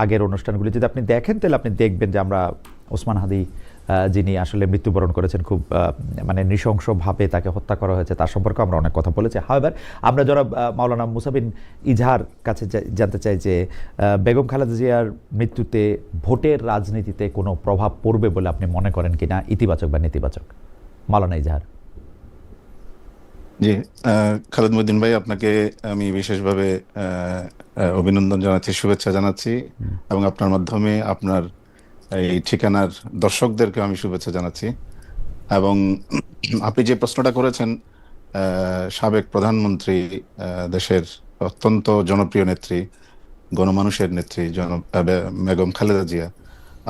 আগের অনুষ্ঠানগুলি যদি আপনি দেখেন তাহলে আপনি দেখবেন যে আমরা ওসমান হাদি যিনি আসলে মৃত্যুবরণ করেছেন খুব মানে নৃশংসভাবে তাকে হত্যা করা হয়েছে তার সম্পর্কে আমরা অনেক কথা বলেছি। হাওয়েভার আমরা যারা মাওলানা মুসা বিন ইজহার কাছে জানতে চাই যে বেগম খালেদা জিয়ার মৃত্যুতে ভোটের রাজনীতিতে কোনো প্রভাব পড়বে বলে আপনি মনে করেন কিনা, ইতিবাচক বা নেতিবাচক? মাওলানা ইজহার। জি, খালেদ মহিউদ্দিন ভাই, আপনাকে আমি বিশেষভাবে অভিনন্দন জানাচ্ছি, শুভেচ্ছা জানাচ্ছি, এবং আপনার মাধ্যমে আপনার এই ঠিকানার দর্শকদেরকে আমি শুভেচ্ছা জানাচ্ছি। এবং আপনি যে প্রশ্নটা করেছেন, সাবেক প্রধানমন্ত্রী, দেশের অত্যন্ত জনপ্রিয় নেত্রী, গণমানুষের নেত্রী বেগম খালেদা জিয়া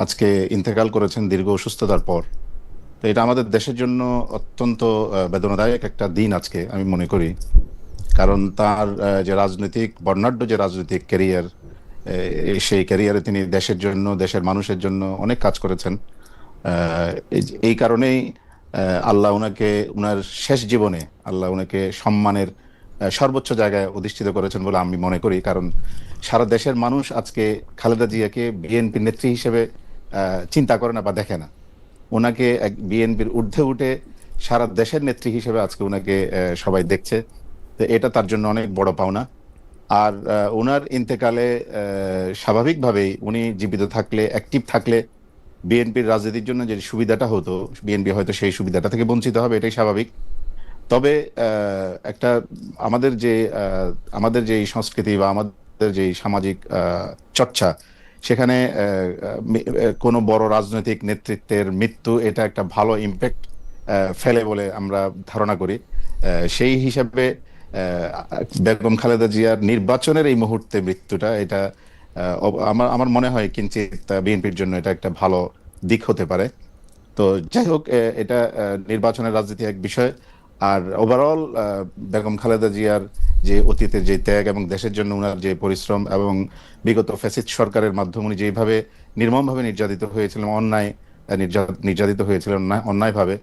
আজকে ইন্তেকাল করেছেন দীর্ঘ অসুস্থতার পর। তো এটা আমাদের দেশের জন্য অত্যন্ত বেদনাদায়ক একটা দিন আজকে আমি মনে করি। কারণ তার যে বর্ণাঢ্য যে রাজনৈতিক ক্যারিয়ার, সেই ক্যারিয়ারে তিনি দেশের জন্য, দেশের মানুষের জন্য অনেক কাজ করেছেন। এই কারণেই আল্লাহ ওনাকে, ওনার শেষ জীবনে আল্লাহ ওনাকে সম্মানের সর্বোচ্চ জায়গায় অধিষ্ঠিত করেছেন বলে আমি মনে করি। কারণ সারা দেশের মানুষ আজকে খালেদা জিয়াকে বিএনপি নেত্রী হিসেবে চিন্তা করে না বা দেখে না। ওনাকে এক বিএনপির ঊর্ধ্বে উঠে সারা দেশের নেত্রী হিসেবে আজকে ওনাকে সবাই দেখছে। তো এটা তার জন্য অনেক বড় পাওনা। আর ওনার ইন্তেকালে স্বাভাবিকভাবেই উনি জীবিত থাকলে, অ্যাক্টিভ থাকলে বিএনপির রাজনীতির জন্য যে সুবিধাটা হতো, বিএনপি হয়তো সেই সুবিধাটা থেকে বঞ্চিত হবে, এটাই স্বাভাবিক। তবে একটা আমাদের যে সংস্কৃতি বা আমাদের যে সামাজিক চর্চা, সেখানে কোনো বড় রাজনৈতিক নেতৃত্বের মৃত্যু এটা একটা ভালো ইম্প্যাক্ট ফেলে বলে আমরা ধারণা করি। সেই হিসাবে বেগম খালেদা জিয়ার নির্বাচনের এই মুহূর্তে মৃত্যুটা, এটা আমার মনে হয় কিঞ্চিত বিএনপির জন্য এটা একটা ভালো দিক হতে পারে। তো যাই হোক, এটা নির্বাচনের রাজনীতি এক বিষয়। আর ওভারঅল বেগম খালেদা জিয়ার যে অতীতের যে ত্যাগ এবং দেশের জন্য উনার যে পরিশ্রম, এবং বিগত ফ্যাসিস্ট সরকারের মাধ্যমে উনি যেভাবে নির্মমভাবে নির্যাতিত হয়েছিলেন, নির্যাতিত হয়েছিলেন অন্যায়ভাবে,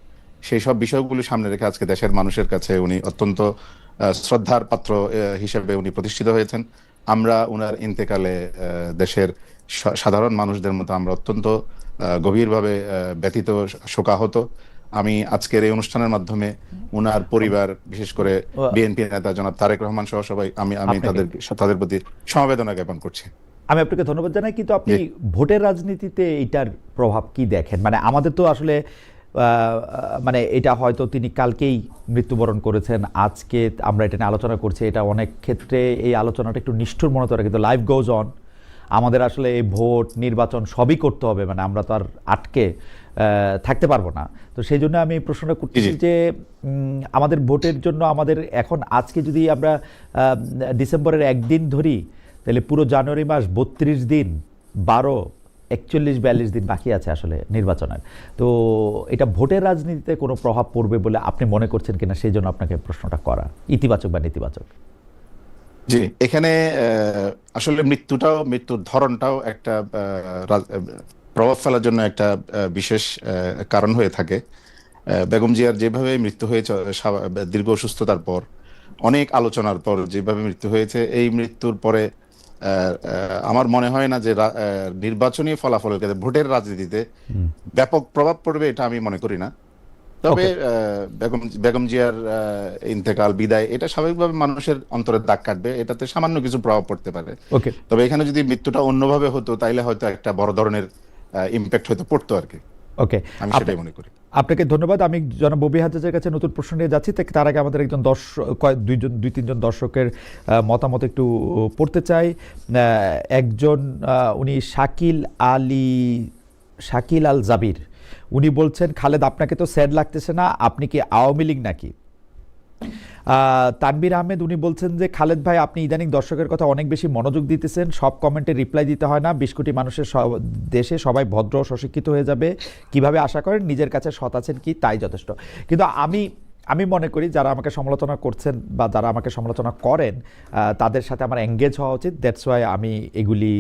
সেই সব বিষয়গুলো সামনে রেখে আজকে দেশের মানুষের কাছে উনি অত্যন্ত শ্রদ্ধার পাত্র হিসেবে উনি প্রতিষ্ঠিত হয়েছেন। আমরা উনার ইন্তেকালে দেশের সাধারণ মানুষদের মতো আমরা অত্যন্ত গভীরভাবে ব্যথিত, শোকাহত। আমি আজকের এই অনুষ্ঠানের মাধ্যমে উনার পরিবার, বিশেষ করে বিএনপি নেতা জনাব তারেক রহমান সহ সবাই, আমি তাদের প্রতি সমবেদনা জ্ঞাপন করছি। আমি আপনাকে ধন্যবাদ জানাই। কিন্তু আপনি ভোটের রাজনীতিতে এটার প্রভাব কি দেখেন? মানে আমাদের তো আসলে মানে এটা হয়তো তিনি কালকেই মৃত্যুবরণ করেছেন, আজকে আমরা এটা নিয়ে আলোচনা করছি, এটা অনেক ক্ষেত্রে এই আলোচনাটা একটু নিষ্ঠুর মনে করে, কিন্তু লাইফ গোজ অন। আমাদের আসলে এই ভোট নির্বাচন সবই করতে হবে, মানে আমরা তো আর আটকে থাকতে পারবো না। তো সেই জন্য আমি প্রশ্নটা করতেছি যে আমাদের ভোটের জন্য আমাদের এখন আজকে যদি আমরা ডিসেম্বরের একদিন ধরি, তাহলে পুরো জানুয়ারি মাস 32 দিন, 12, 41, 42 দিন বাকি আছে আসলে নির্বাচনের। তো এটা ভোটের রাজনীতিতে কোনো প্রভাব পড়বে বলে আপনি মনে করছেন কিনা, সেই জন্য আপনাকে প্রশ্নটা করা, ইতিবাচক বা নেতিবাচক? জি, এখানে আসলে মৃত্যুর ধরনটাও একটা প্রভাব ফেলার জন্য একটা বিশেষ কারণ হয়ে থাকে। বেগম জিয়ার যেভাবে মৃত্যু হয়েছে দীর্ঘ অসুস্থতার পর, অনেক আলোচনার পর যেভাবে মৃত্যু হয়েছে, এই মৃত্যুর পরে আমার মনে হয় না যে নির্বাচনী ফলাফলের ক্ষেত্রে ভোটের রাজনীতিতে ব্যাপক প্রভাব পড়বে, এটা আমি মনে করি না। তবে বেগম জিয়ার ইন্তেকাল, বিদায়, এটা স্বাভাবিকভাবে মানুষের অন্তরে দাগ কাটবে, এটাতে সামান্য কিছু প্রভাব পড়তে পারে। তবে এখানে যদি মৃত্যুটা অন্যভাবে হতো, তাইলে হয়তো একটা বড় ধরনের ইম্প্যাক্ট হয়তো পড়তো আর কি। ওকে, আমি সেটাই মনে করি। আপনাকে ধন্যবাদ। আমি জনাব ববি হাজ্জাজের কাছে নতুন প্রশ্ন নিয়ে যাচ্ছি। তার আগে আমাদের একজন দুই তিনজন দর্শকের মতামত একটু পড়তে চাই। একজন উনি শাকিল আল জাবির, উনি বলছেন, খালেদ আপনাকে তো স্যাড লাগতেছে না, আপনি কি আওয়ামী লীগ নাকি? তানভীর আহমেদ, উনি বলছেন যে খালেদ ভাই, আপনি ইদানিং দর্শকের কথা অনেক বেশি মনোযোগ দিতেছেন, সব কমেন্টে রিপ্লাই দিতে হয় না, 20 কোটি মানুষের দেশে সবাই ভদ্র ও সশিক্ষিত হয়ে যাবে, কিভাবে আশা করেন? নিজের কাছে সৎ আছেন কি, তাই যথেষ্ট। কিন্তু আমি মনে করি যারা আমাকে সমালোচনা করছেন বা যারা আমাকে সমালোচনা করেন, তাদের সাথে আমার এঙ্গেজ হওয়া উচিত। দ্যাটস ওয়াই আমি এগুলি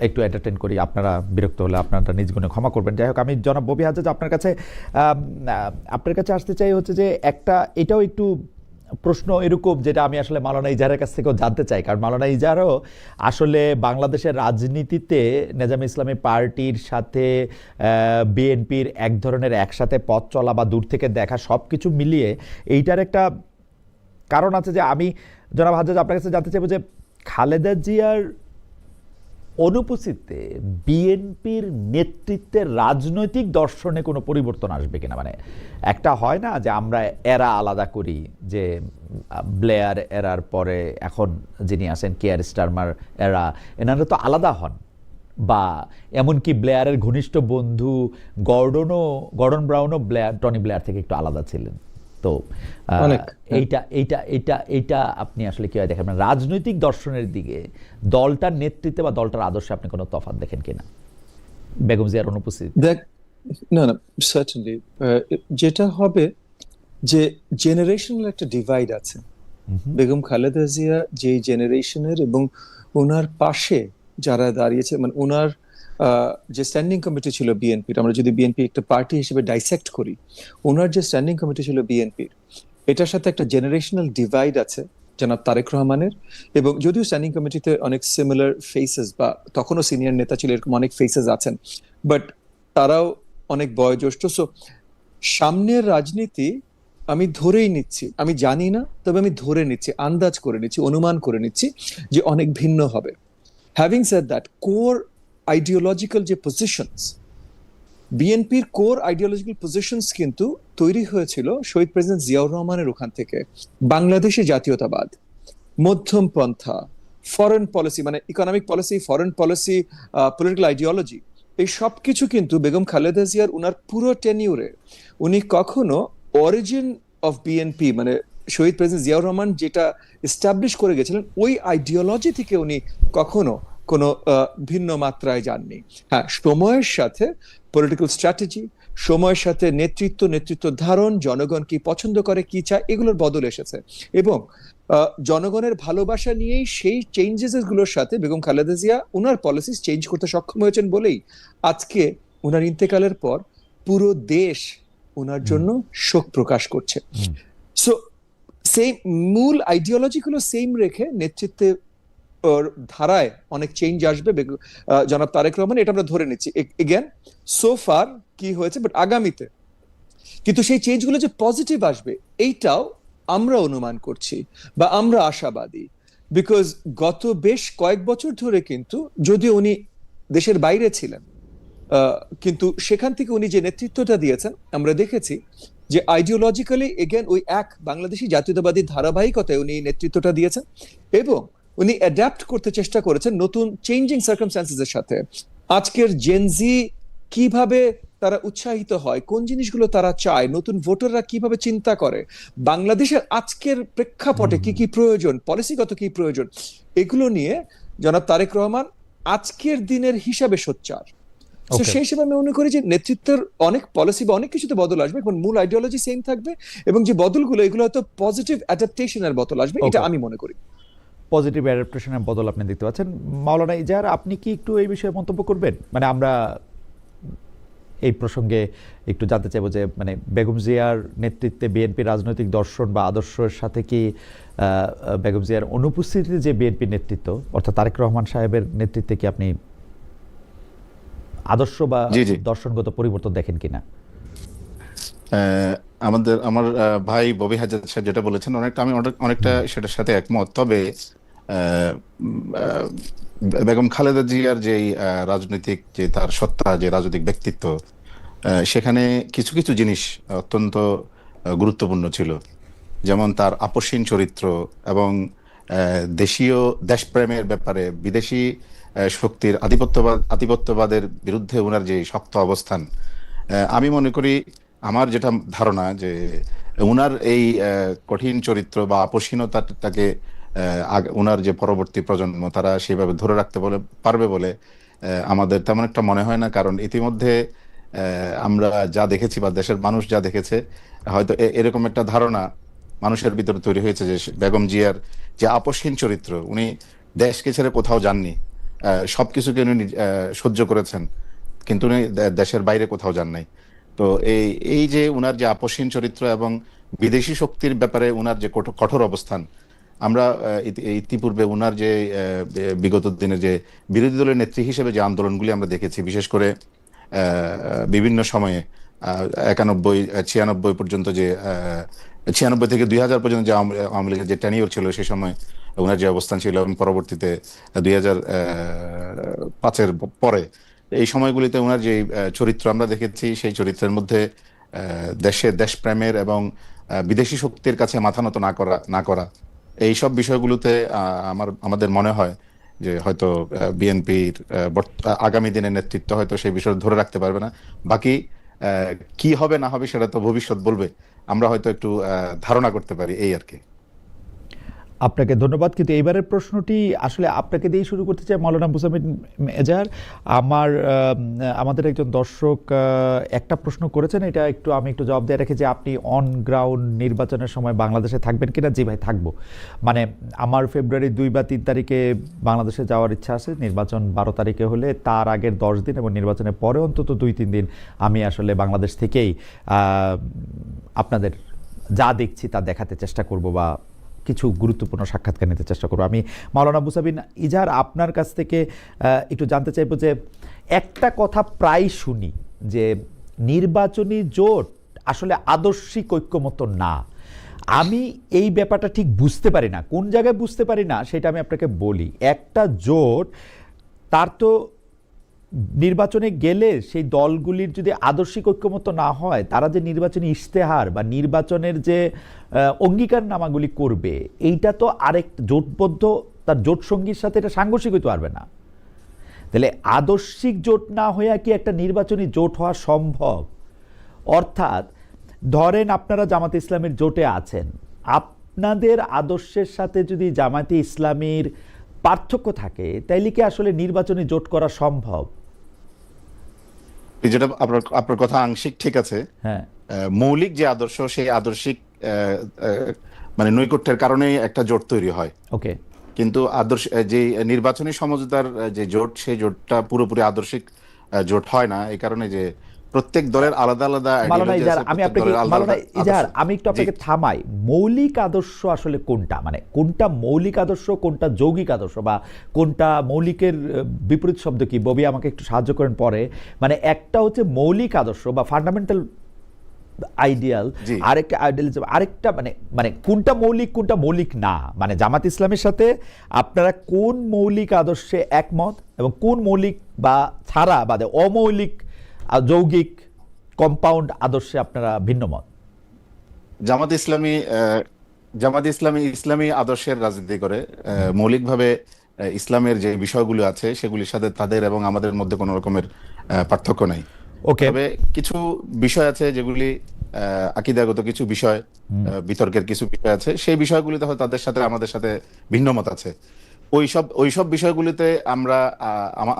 একটু এন্টারটেন করি। আপনারা বিরক্ত হলে আপনারা নিজ গুণে ক্ষমা করবেন। যাই হোক, আমি জনাব ববি হাজ্জাজ আপনার কাছে আসতে চাই হচ্ছে যে এটাও একটু প্রশ্ন এরকম, যেটা আমি আসলে মাওলানা ইজাহারের কাছ থেকেও জানতে চাই, কারণ মাওলানা ইজাহারও আসলে বাংলাদেশের রাজনীতিতে নেজামে ইসলামী পার্টির সাথে বিএনপির এক ধরনের একসাথে পথ চলা বা দূর থেকে দেখা সব কিছু মিলিয়ে এইটার একটা কারণ আছে। যে আমি জনাব হাজ্জাজ আপনার কাছে জানতে চাইবো যে খালেদা জিয়ার অনুপস্থিতিতে বিএনপির নেতৃত্বের রাজনৈতিক দর্শনে কোনো পরিবর্তন আসবে কিনা। মানে একটা হয় না যে আমরা এরা আলাদা করি, যে ব্লেয়ার এরার পরে এখন যিনি আছেন কেয়ার স্টারমার এরা, এনারা তো আলাদা হন, বা এমনকি ব্লেয়ারের ঘনিষ্ঠ বন্ধু গর্ডন ব্রাউনও টনি ব্লেয়ার থেকে একটু আলাদা ছিলেন। তো অনেক এইটা এইটা এইটা এইটা আপনি আসলে কিভাবে দেখেন, মানে রাজনৈতিক দর্শনের দিকে দলটার নেতৃত্বে বা দলটার আদর্শে আপনি কোনো তফাৎ দেখেন কিনা বেগম জিয়ার অনুপস্থিতি? দেখ, না না, সার্টেনলি যেটা হবে যে জেনারেশনাল একটা ডিভাইড আছে। বেগম খালেদা জিয়া যে জেনারেশনের, এবং ওনার পাশে যারা দাঁড়িয়েছে, মানে ওনার যে স্ট্যান্ডিং কমিটি ছিল বিএনপির, আমরা যদি বিএনপি একটা পার্টি হিসেবে ডাইসেক্ট করি, ওনার যে স্ট্যান্ডিং কমিটি ছিল বিএনপির, এটার সাথে একটা জেনারেশনাল ডিভাইড আছে জনাব তারেক রহমানের। এবং যদিও স্ট্যান্ডিং কমিটিতে অনেক সিমিলার ফেসেস, বা তখনও সিনিয়র নেতা ছিল, এরকম অনেক ফেসেস আছেন, বাট তারাও অনেক বয়োজ্যেষ্ঠ। সো সামনের রাজনীতি আমি ধরেই নিচ্ছি, আমি জানি না, তবে আমি ধরে নিচ্ছি, আন্দাজ করে নিচ্ছি, অনুমান করে নিচ্ছি যে অনেক ভিন্ন হবে। Having said that, core ideological যে পজিশনস, বিএনপির কোর আইডিওলজিক্যাল পজিশনস কিন্তু তৈরি হয়েছিল শহীদ প্রেসিডেন্ট জিয়াউর রহমানের ওখান থেকে। বাংলাদেশে জাতীয়তাবাদ, মধ্যম পন্থা, ফরেন পলিসি, মানে economic policy, foreign policy, political ideology, এই সব কিছু কিন্তু বেগম খালেদা জিয়ার উনার পুরো টেনিউরে উনি কখনো অরিজিন অফ বিএনপি, মানে শহীদ প্রেসিডেন্ট জিয়াউর রহমান যেটা এস্টাবলিশ করে গেছিলেন, ওই আইডিওলজি থেকে উনি কখনো কোনো ভিন্ন মাত্রায় যাননি। হ্যাঁ, সময়ের সাথে পলিটিক্যাল স্ট্র্যাটেজি, সময়ের সাথে নেতৃত্ব ধারণ, জনগণ কি পছন্দ করে, কি চায়, এগুলোর বদল এসেছে। এবং জনগণের ভালোবাসা নিয়েই সেই চেঞ্জেস গুলোর সাথে বেগম খালেদা জিয়া উনার পলিসি চেঞ্জ করতে সক্ষম হয়েছেন বলেই আজকে উনার ইন্তেকালের পর পুরো দেশ ওনার জন্য শোক প্রকাশ করছে। সো সেই মূল আইডিওলজি গুলো সেম রেখে নেতৃত্বে ধারায় অনেক চেঞ্জ আসবে জনাব তারেক রহমান, এটা আমরা ধরে নিচ্ছি। এগেন, সো ফার কি হয়েছে, বাট আগামীতে কিন্তু সেই চেঞ্জ গুলো যে পজিটিভ আসবে এইটাও আমরা অনুমান করছি, বা আমরা আশাবাদী। বিকজ গত বেশ কয়েক বছর ধরে কিন্তু, যদিও উনি দেশের বাইরে ছিলেন, কিন্তু সেখান থেকে উনি যে নেতৃত্বটা দিয়েছেন, আমরা দেখেছি যে আইডিওলজিক্যালি এগেন ওই এক বাংলাদেশি জাতীয়তাবাদী ধারাবাহিকতায় উনি নেতৃত্বটা দিয়েছেন, এবং উনি অ্যাডাপ্ট করতে চেষ্টা করেছেন নতুন চেঞ্জিং সার্কামস্ট্যান্সেস এর সাথে। আজকের জেনজি কিভাবে তারা উৎসাহিত হয়, কোন জিনিসগুলো তারা চায়, নতুন ভোটাররা কিভাবে চিন্তা করে, বাংলাদেশের আজকের প্রেক্ষাপটে কি কি প্রয়োজন, পলিসিগত কি প্রয়োজন, এগুলো নিয়ে জনাব তারেক রহমান আজকের দিনের হিসাবে সোচ্চার। তো সেই হিসেবে আমি মনে করি যে নেতৃত্বের অনেক পলিসি বা অনেক কিছুতে বদল আসবে, এবং মূল আইডিওলজি সেম থাকবে, এবং যে বদলগুলো এগুলো হয়তো পজিটিভ অ্যাডাপ্টেশনের বদল আসবে, এটা আমি মনে করি। পজিটিভ অ্যাডাপ্টেশনের বদল আপনি দেখতে পাচ্ছেন। মাওলানা ইজাহার, আপনি কি একটু এই বিষয়ে মন্তব্য করবেন? মানে আমরা এই প্রসঙ্গে একটু জানতে চাইবো যে মানে বেগম জিয়ার নেতৃত্বে বিএনপি রাজনৈতিক দর্শন বা আদর্শের সাথে কি বেগম জিয়ার অনুপস্থিতিতে যে বিএনপির নেতৃত্ব, অর্থাৎ তারেক রহমান সাহেবের নেতৃত্বে কি আপনি আদর্শ বা দর্শনগত পরিবর্তন দেখেন কিনা? আমার ভাই ববি হাজার সাহেব যেটা বলেছেন, আমি অনেকটা সেটার সাথে একমত। তবে বেগম খালেদা জিয়ার যে রাজনৈতিক যে তার সত্তা, যে রাজনৈতিক ব্যক্তিত্ব, সেখানে কিছু কিছু জিনিস অত্যন্ত গুরুত্বপূর্ণ ছিল। যেমন তার আপসহীন চরিত্র, এবং দেশপ্রেমের ব্যাপারে বিদেশি শক্তির আধিপত্যবাদের বিরুদ্ধে ওনার যে শক্ত অবস্থান। আমি মনে করি, আমার যেটা ধারণা, যে উনার এই কঠিন চরিত্র বা আপসহীনতাটাকে উনার যে পরবর্তী প্রজন্ম তারা সেভাবে ধরে রাখতে পারবে বলে আমাদের তেমন একটা মনে হয় না। কারণ ইতিমধ্যে আমরা যা দেখেছি বা দেশের মানুষ যা দেখেছে, হয়তো এরকম একটা ধারণা মানুষের ভিতরে তৈরি হয়েছে যে বেগম জিয়ার যে আপসহীন চরিত্র, উনি দেশকে ছেড়ে কোথাও যাননি, সবকিছুকে উনি সহ্য করেছেন, কিন্তু উনি দেশের বাইরে কোথাও যান নাই। তো এই যে উনার যে আপসহীন চরিত্র এবং বিদেশি শক্তির ব্যাপারে উনার যে কঠোর অবস্থান, আমরা ইতিপূর্বে উনার যে বিগত দিনে যে বিরোধী দলের নেত্রী হিসেবে যে আন্দোলনগুলি আমরা দেখেছি, বিশেষ করে বিভিন্ন সময়ে 91 96 পর্যন্ত যে 96 থেকে 2000 পর্যন্ত যে আওয়ামী লীগের যে টেনিওর ছিল, সেই সময় ওনার যে অবস্থান ছিল, এবং পরবর্তীতে 2005-এর পরে এই সময়গুলিতে ওনার যে চরিত্র আমরা দেখেছি, সেই চরিত্রের মধ্যে দেশপ্রেমের এবং বিদেশি শক্তির কাছে মাথা নত না করা এইসব বিষয়গুলোতে আমাদের মনে হয় যে হয়তো বিএনপির আগামী দিনের নেতৃত্ব হয়তো সেই বিষয় ধরে রাখতে পারবে না। বাকি কি হবে না হবে সেটা তো ভবিষ্যৎ বলবে, আমরা হয়তো একটু ধারণা করতে পারি, এই আর কি। আপনাকে ধন্যবাদ। কিন্তু এইবারের প্রশ্নটি আসলে আপনাকে দিয়েই শুরু করতে চাই, মাওলানা মুসাবিন এজাহার। আমাদের একজন দর্শক একটা প্রশ্ন করেছেন, এটা আমি একটু জবাব দিয়ে রাখি যে আপনি অন গ্রাউন্ড নির্বাচনের সময় বাংলাদেশে থাকবেন কিনা। জি ভাই, থাকবো। মানে আমার ফেব্রুয়ারি 2 বা 3 তারিখে বাংলাদেশে যাওয়ার ইচ্ছা আছে। নির্বাচন 12 তারিখে হলে তার আগের 10 দিন এবং নির্বাচনের পরে অন্তত 2-3 দিন আমি আসলে বাংলাদেশ থেকেই আপনাদের যা দেখছি তা দেখাতে চেষ্টা করব, বা কিছু গুরুত্বপূর্ণ সাক্ষাৎকার নিতে চেষ্টা করবো। আমি মাওলানা মুসাবিন ইজাহার আপনার কাছ থেকে একটু জানতে চাইবো যে একটা কথা প্রায় শুনি যে নির্বাচনী জোট আসলে আদর্শিক ঐক্যমত না। আমি এই ব্যাপারটা ঠিক বুঝতে পারি না, কোন জায়গায় বুঝতে পারি না সেটা আমি আপনাকে বলি। একটা জোট, তার তো নির্বাচনে গেলে সেই দলগুলির যদি আদর্শিক ঐক্যমত না হয়, তারা যে নির্বাচনী ইশতেহার বা নির্বাচনের যে অঙ্গীকারনামাগুলি করবে, এইটা তো আরেক জোটবদ্ধ তার জোট সঙ্গীর সাথে এটা সাংঘর্ষিক হইতে পারবে না। তাহলে আদর্শিক জোট না হইয়া কি একটা নির্বাচনী জোট হওয়া সম্ভব? অর্থাৎ ধরেন আপনারা জামাতে ইসলামের জোটে আছেন, আপনাদের আদর্শের সাথে যদি জামাতে ইসলামীর পার্থক্য থাকে, তাইলে কি আসলে নির্বাচনী জোট করা সম্ভব? যেটা আপনার কথা আংশিক ঠিক আছে। হ্যাঁ, মৌলিক যে আদর্শ, সেই আদর্শিক মানে নৈকট্যের কারণেই একটা জোট তৈরি হয়। ওকে। কিন্তু আদর্শ যে নির্বাচনী সমঝোতার যে জোট, সেই জোটটা পুরোপুরি আদর্শিক জোট হয় না। এই কারণে যে প্রত্যেক দলের আলাদা আলাদা মাওলানা ideology ইজাহার, আছে, আমি প্রত্যেক আপনাকে দলের আলাদা মাওলানা আলাদা ইজাহার, আদর্শ। আমি একটু আপনাকে জি। থামাই। মৌলিক আদর্শ আসলে কোনটা? মানে কোনটা মৌলিক আদর্শ, কোনটা যৌগিক আদর্শ, বা কোনটা মৌলিকের বিপরীত শব্দ কি? ববি আমাকে একটু সাহায্য করেন পরে। মানে একটা হচ্ছে মৌলিক আদর্শ বা ফান্ডামেন্টাল আইডিয়াল, জি। আরেকটা আইডিয়ালিজম, আরেকটা মানে মানে কোনটা মৌলিক কোনটা মৌলিক না। মানে জামাত ইসলামের সাথে আপনারা কোন মৌলিক আদর্শে একমত, এবং কোন মৌলিক বা ছাড়া বাদে অমৌলিক যৌগিক কম্পাউন্ড আদর্শে আপনারা ভিন্ন মত? জামাত ইসলামী ইসলামী আদর্শের রাজনীতি করে। মৌলিকভাবে ইসলামের যে বিষয়গুলো আছে, সেগুলির সাথে তাদের এবং আমাদের মধ্যে কোনো রকমের পার্থক্য নাই। ওকে। তবে কিছু বিষয় আছে যেগুলি আকীদাগত কিছু বিষয়, বিতর্কের কিছু বিষয় আছে, সেই বিষয়গুলিতে হয়তো তাদের সাথে আমাদের সাথে ভিন্ন মত আছে। ওইসব বিষয়গুলিতে আমরা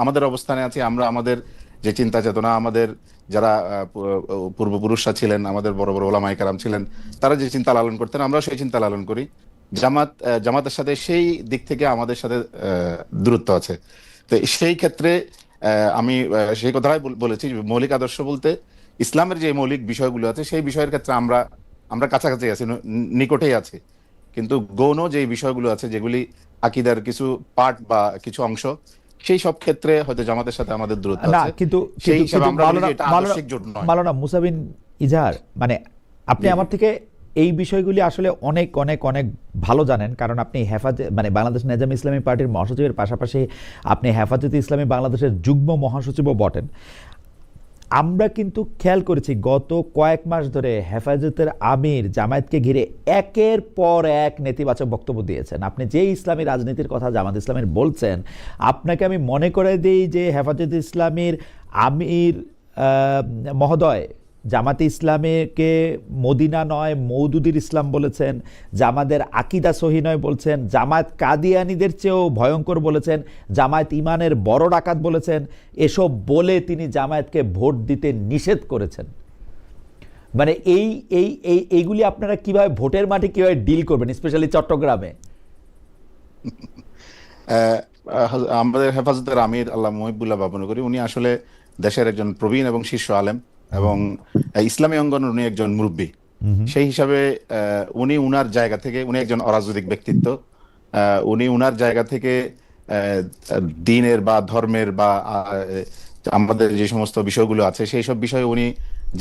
আমাদের অবস্থানে আছি। আমরা আমাদের যে চিন্তা চেতনা, আমাদের যারা পূর্বপুরুষরা ছিলেন, আমাদের বড় বড় ওলামায়ে কেরাম ছিলেন, তারা যে চিন্তা লালন করতেন, আমরা সেই চিন্তা লালন করি। জামাতের সাথে সেই দিক থেকে আমাদের সাথে দূরত্ব আছে। তো সেই ক্ষেত্রে আমি সেই কথাই বলেছি, মৌলিক আদর্শ বলতে ইসলামের যে মৌলিক বিষয়গুলো আছে, সেই বিষয়ের ক্ষেত্রে আমরা কাছাকাছি আছি, নিকটেই আছি। কিন্তু গৌণ যে বিষয়গুলো আছে, যেগুলি আকীদার কিছু পার্ট বা কিছু অংশ, সেই সব ক্ষেত্রে হয়তো জামাতের সাথে আমাদের দূরত্ব না, আছে। কিন্তু সেই হিসাবে আমরা বলি যে এটা আদর্শিক জোট নয়। মাওলানা মুসাবিন ইজাহার, মানে আপনি আমার থেকে এই বিষয়গুলি আসলে অনেক অনেক অনেক ভালো জানেন, কারণ আপনি মানে বাংলাদেশ নেজাম ইসলামী পার্টির মহাসচিবের পাশাপাশি আপনি হেফাজতে ইসলামী বাংলাদেশের যুগ্ম মহাসচিবও বটেন। আমরা কিন্তু খেয়াল করেছি গত কয়েক মাস ধরে হেফাজতের আমির জামায়াতকে ঘিরে একের পর এক নেতিবাচক বক্তব্য দিয়েছেন। আপনি যে ইসলামী রাজনীতির কথা জামাত ইসলামের বলছেন, আপনাকে আমি মনে করে দিই যে হেফাজতে ইসলামীর আমির মহোদয় জামাতে ইসলামীকে মদিনা নয় মওদুদির ইসলাম বলেছেন, জামাতের আকিদা সহি নয় বলছেন, জামায়াত কাদিয়ানীদের চেয়েও ভয়ঙ্কর বলেছেন, জামায়াত ইমানের বড় ডাকাত বলেছেন। এসব বলে তিনি জামায়াতকে ভোট দিতে নিষেধ করেছেন। মানে এইগুলি আপনারা কিভাবে ভোটের মাঠে কিভাবে ডিল করবেন, স্পেশালি চট্টগ্রামে? আমাদের হেফাজতের আমির আল্লাহ মুহিবুল্লাহ বাবনগরী, উনি আসলে দেশের একজন প্রবীণ এবং শীর্ষ আলেম, এবং ইসলামী অঙ্গনের উনি একজন মুরব্বী। সেই হিসাবে উনি উনার জায়গা থেকে, উনি একজন অরাজনৈতিক ব্যক্তিত্ব, উনি উনার জায়গা থেকে দিনের বা ধর্মের বা আমাদের যে সমস্ত বিষয়গুলো আছে সেই সব বিষয়ে উনি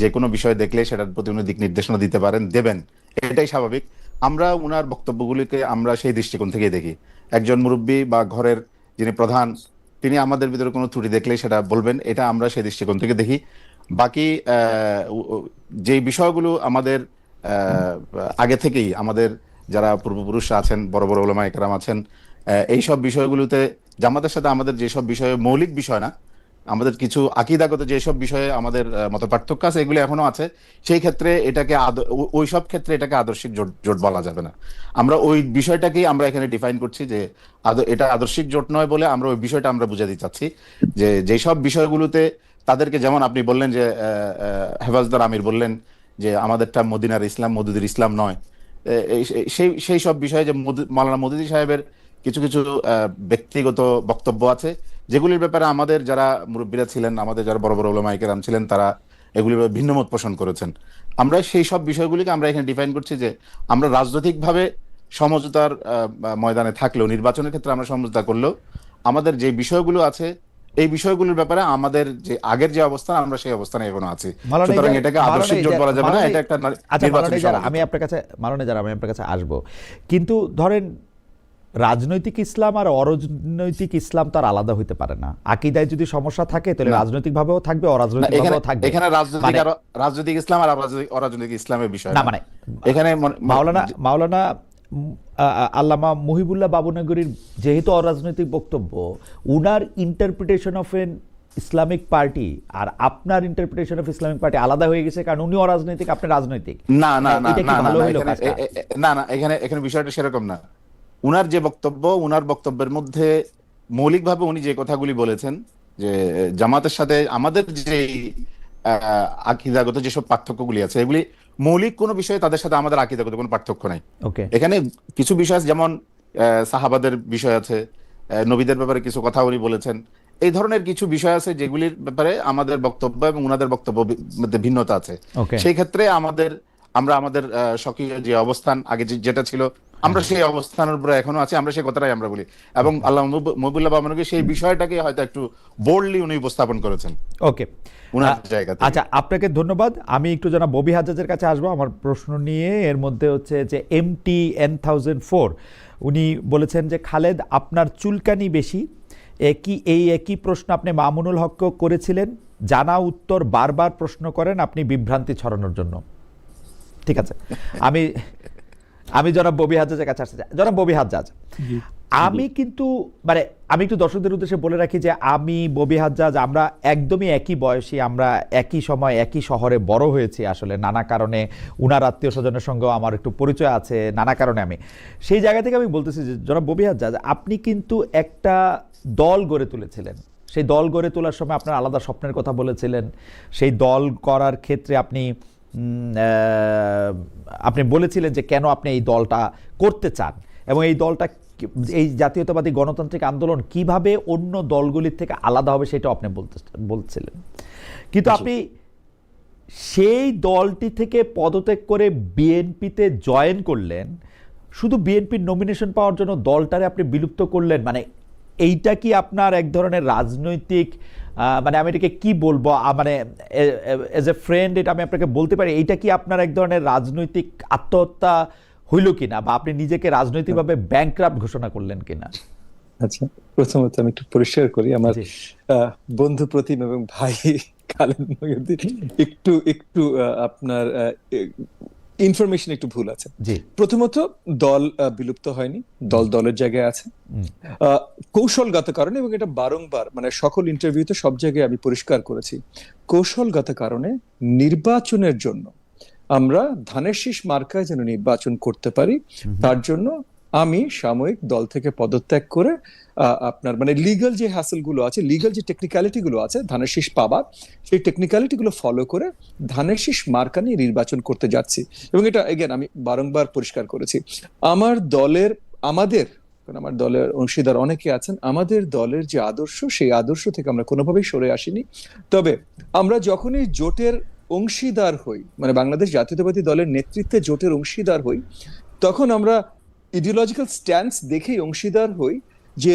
যে কোনো বিষয় দেখলে সেটার প্রতি উনি দিক নির্দেশনা দিতে পারেন, দেবেন, এটাই স্বাভাবিক। আমরা উনার বক্তব্যগুলিকে আমরা সেই দৃষ্টিকোণ থেকে দেখি। একজন মুরব্বী বা ঘরের যিনি প্রধান, তিনি আমাদের ভিতরে কোনো ত্রুটি দেখলে সেটা বলবেন, এটা আমরা সেই দৃষ্টিকোণ থেকে দেখি। বাকি যে বিষয়গুলো আমাদের আগে থেকেই আমাদের যারা পূর্বপুরুষরা আছেন, বড় বড় ওলামায়ে কেরাম আছেন, এই সব বিষয়গুলোতে জামাতের সাথে আমাদের যেসব বিষয়ে মৌলিক বিষয় না, আমাদের কিছু আকীদাগত যেসব বিষয়ে আমাদের মত পার্থক্য আছে, এগুলো এখনো আছে। সেই ক্ষেত্রে এটাকে ওই সব ক্ষেত্রে এটাকে আদর্শিক জোট জোট বলা যাবে না। আমরা ওই বিষয়টাকেই আমরা এখানে ডিফাইন করছি যে এটা আদর্শিক জোট নয় বলে আমরা ওই বিষয়টা আমরা বুঝাতে চাচ্ছি যে যেসব বিষয়গুলোতে তাদেরকে, যেমন আপনি বললেন যে হেফাজদার আমির বললেন যে আমাদেরটা মদিনার ইসলাম, মদুদির ইসলাম নয়, সেই সেই সব বিষয়ে যে মাওলানা মদুদি সাহেবের কিছু কিছু ব্যক্তিগত বক্তব্য আছে যেগুলির ব্যাপারে আমাদের যারা মুরব্বীরা ছিলেন, আমাদের যারা বড় বড় ওলামায়ে কেরাম ছিলেন, তারা এগুলির ব্যাপারে ভিন্ন মত পোষণ করেছেন। আমরা সেই সব বিষয়গুলিকে আমরা এখানে ডিফাইন করছি যে আমরা রাজনৈতিকভাবে সমঝোতার ময়দানে থাকলেও, নির্বাচনের ক্ষেত্রে আমরা সমঝোতা করলেও, আমাদের যে বিষয়গুলো আছে এই বিষয়গুলোর ব্যাপারে আমাদের যে আগের যে অবস্থান, আমরা সেই অবস্থানে এখনো আছি। সুতরাং এটাকে আদর্শিক জোট বলা যাবে না, এটা একটা নির্বাচনী সমঝোতা। আমি আপনার কাছে আসবো, কিন্তু ধরেন রাজনৈতিক ইসলাম আর অরাজনৈতিক ইসলাম তো আর আলাদা হইতে পারে না। আকীদায় যদি সমস্যা থাকে তাহলে রাজনৈতিক ভাবেও থাকবে, অরাজনৈতিক ভাবেও থাকবে। এখানে রাজনৈতিক ইসলাম আর অরাজনৈতিক ইসলামের বিষয় না, না। মানে এখানে মাওলানা আল্লামা মুহিবুল্লাহ বাবুনগরীর যেহেতু অরাজনৈতিক বক্তব্য, উনার interpretation of an Islamic party আর আপনার ইন্টারপ্রিটেশন অফ ইসলামিক পার্টি আলাদা হয়ে গেছে, কারণ উনি অরাজনৈতিক, আপনি রাজনৈতিক। না না না এটা কি ভালো হইলো কাজটা? না না, এখানে বিষয়টা সেরকম না। উনার যে বক্তব্য, উনার বক্তব্যের মধ্যে মৌলিকভাবে উনি যে কথাগুলি বলেছেন যে জামাতের সাথে আমাদের যে আকীদাগত যেসব পার্থক্যগুলি আছে, এগুলি মৌলিক কোনো বিষয়ে তাদের সাথে আমাদের আকীদাগত কোনো পার্থক্য নাই। ওকে, এখানে কিছু বিষয় আছে, যেমন সাহাবাদের বিষয় আছে, নবীদের ব্যাপারে কিছু কথা উনি বলেছেন, এই ধরনের কিছু বিষয় আছে যেগুলির ব্যাপারে আমাদের বক্তব্য এবং উনাদের বক্তব্য মধ্যে ভিন্নতা আছে। সেই ক্ষেত্রে আমরা আমাদের স্বকীয় যে অবস্থান আগে যেটা ছিল, আমরা সেই অবস্থানের উপরে এখনো আছি, আমরা সেই কথাটাই আমরা বলি। এবং আল্লাহ মুহিবুল্লাহ বাবুনগরী সেই বিষয়টাকে হয়তো একটু বোল্ডলি উনি উপস্থাপন করেছেন। ওকে, উনার জায়গা থেকে। আচ্ছা, আপনাকে ধন্যবাদ। আমি একটু জনাব ববি হাজ্জাজের কাছে আসবো আমার প্রশ্ন নিয়ে। এর মধ্যে হচ্ছে যে MTN1004 উনি বলেছেন যে খালেদ, আপনার চুলকানি বেশি, একই প্রশ্ন আপনি মামুনুল হককেও করেছিলেন, জানা উত্তর বারবার প্রশ্ন করেন আপনি বিভ্রান্তি ছড়ানোর জন্য। ঠিক আছে, আমি জনাব ববি হাজ্জাজের কাছে আসতে চাই। জনাব ববি হাজ্জাজ, আমি কিন্তু মানে আমি একটু দর্শকদের উদ্দেশ্যে বলে রাখি যে আমি ববি হাজ্জাজ, আমরা একদমই একই বয়সী, আমরা একই সময় একই শহরে বড় হয়েছি। আসলে নানা কারণে উনার আত্মীয় স্বজনের সঙ্গেও আমার একটু পরিচয় আছে, নানা কারণে আমি সেই জায়গা থেকে আমি বলতেছি যে জনাব ববি হাজ্জাজ, আপনি কিন্তু একটা দল গড়ে তুলেছিলেন। সেই দল গড়ে তোলার সময় আপনার আলাদা স্বপ্নের কথা বলেছিলেন। সেই দল করার ক্ষেত্রে আপনি বলেছিলেন যে কেন আপনি এই দলটা করতে চান, এবং এই দলটা, এই জাতীয়তাবাদী গণতান্ত্রিক আন্দোলন কিভাবে অন্য দলগুলির থেকে আলাদা হবে সেটা আপনি বলছিলেন। কিন্তু আপনি সেই দলটি থেকে পদত্যাগ করে বিএনপিতে জয়েন করলেন, শুধু বিএনপির নমিনেশন পাওয়ার জন্য দলটারে আপনি বিলুপ্ত করলেন। মানে এইটা কি আপনার এক ধরনের রাজনৈতিক, মানে আমি এটাকে কি বলবো, মানে এজ এ ফ্রেন্ড এটা আমি আপনাকে বলতে পারি, এইটা কি আপনার এক ধরনের রাজনৈতিক আত্মহত্যা হইল কিনা, বা আপনি নিজেকে রাজনৈতিকভাবে ব্যাংকরাপ্ট ঘোষণা করলেন কিনা? আচ্ছা, প্রথমত আমি একটু পরিষ্কার করি, আমার বন্ধু প্রতিম এবং ভাই খালেদ মহিউদ্দিন একটু আপনার ইনফরমেশন একটু ভুল আছে। প্রথমত দল বিলুপ্ত হয়নি, দলের জায়গায় আছে কৌশলগত কারণে, এবং এটা বারংবার মানে সকল ইন্টারভিউতে সব জায়গায় আমি পরিষ্কার করেছি। কৌশলগত কারণে নির্বাচনের জন্য আমরা ধানের শীষ মার্কায় যেন নির্বাচন করতে পারি, তার জন্য আমি সাময়িক দল থেকে পদত্যাগ করে আপনার মানে লিগ্যাল যে হ্যাসেল গুলো আছে, লিগ্যাল যে টেকনিক্যালিটি গুলো আছে ধানের শীষ পাবার, সেই টেকনিক্যালিটি গুলো ফলো করে ধানের শীষ মার্কা নিয়ে নির্বাচন করতে যাচ্ছি। এবং এটা এগেন আমি বারংবার পরিষ্কার করেছি। আমার দলের অংশীদার অনেকে আছেন, আমাদের দলের যে আদর্শ, সেই আদর্শ থেকে আমরা কোনোভাবেই সরে আসিনি। তবে আমরা যখনই জোটের অংশীদার হই, মানে বাংলাদেশ জাতীয়তাবাদী দলের নেতৃত্বে জোটের অংশীদার হই, তখন আমরা ইডিওলজিক্যাল স্ট্যান্স দেখেই অংশীদার হই যে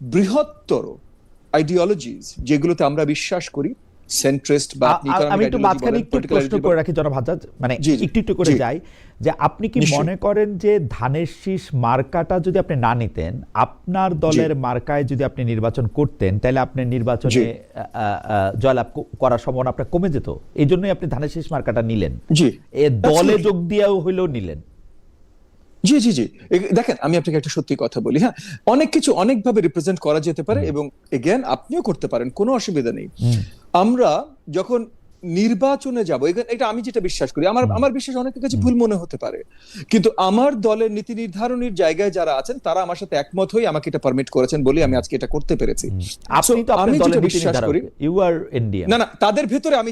বৃহত্তর আইডিওলজিজ যেগুলোতে আমরা বিশ্বাস করি, সেন্ট্রিস্ট বা আমি একটু মাঝখানে একটু প্রশ্ন করে রাখি জনাব হাজ্জাজ, মানে একটু একটু করে যাই, যে আপনি কি মনে করেন যে ধানের শীষ মার্কাটা যদি আপনি না নিতেন, আপনার দলের মার্কায় যদি আপনি নির্বাচন করতেন, তাহলে আপনি নির্বাচনে জয়লাভ করার সম্ভাবনা আপনার কমে যেত, এই জন্যই আপনি ধানের শীষ মার্কাটা নিলেন, দলে যোগ দিয়েও হইলেও নিলেন? জি জি জি, দেখেন আমি আপনাকে একটা সত্যি কথা বলি, হ্যাঁ, অনেক কিছু অনেকভাবে রিপ্রেজেন্ট করা যেতে পারে এবং এগেন আপনিও করতে পারেন, কোনো অসুবিধা নেই। আমরা যখন নির্বাচনে যাব, এটা আমি যেটা বিশ্বাস করি, আমার বিশ্বাস অনেকের কাছে ভুল মনে হতে পারে, কিন্তু আমার দলের নীতি নির্ধারণের জায়গায় যারা আছেন তারা আমার সাথে একমত হয়ে আমাকে এটা পারমিট করেছেন বলে আমি আজকে এটা করতে পেরেছি। আমি যেটা বিশ্বাস করি, না না, তাদের ভেতরে আমি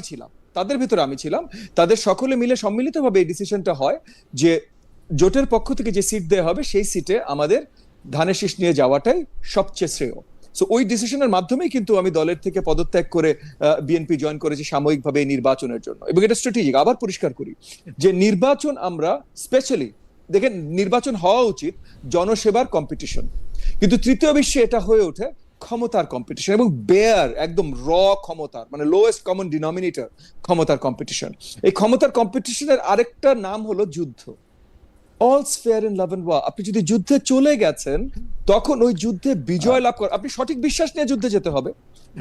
ছিলাম, তাদের সকলে মিলে সম্মিলিতভাবে এই ডিসিশনটা হয় যে জোটের পক্ষ থেকে যে সিট দেওয়া হবে সেই সিটে আমাদের ধানের শীষ নিয়ে যাওয়াটাই সবচেয়ে শ্রেয়। সো ওই ডিসিশনের মাধ্যমেই কিন্তু আমি দলের থেকে পদত্যাগ করে বিএনপি জয়েন করেছি সাময়িকভাবে এই নির্বাচনের জন্য, এবং এটা স্ট্র্যাটেজিক। আবার পরিষ্কার করি যে নির্বাচন আমরা স্পেশালি দেখেন, নির্বাচন হওয়া উচিত জনসেবার কম্পিটিশন, কিন্তু তৃতীয় বিশ্বে এটা হয়ে ওঠে ক্ষমতার কম্পিটিশন, এবং বেয়ার একদম ক্ষমতার, মানে লোয়েস্ট কমন ডিনোমিনেটর ক্ষমতার কম্পিটিশন। এই ক্ষমতার কম্পিটিশনের আরেকটা নাম হলো যুদ্ধ। All's fair in love and war. আপনি যদি যুদ্ধে চলে গেছেন, তখন ওই যুদ্ধে বিজয় লাভ করেন, আপনি সঠিক বিশ্বাস নিয়ে যুদ্ধে যেতে হবে,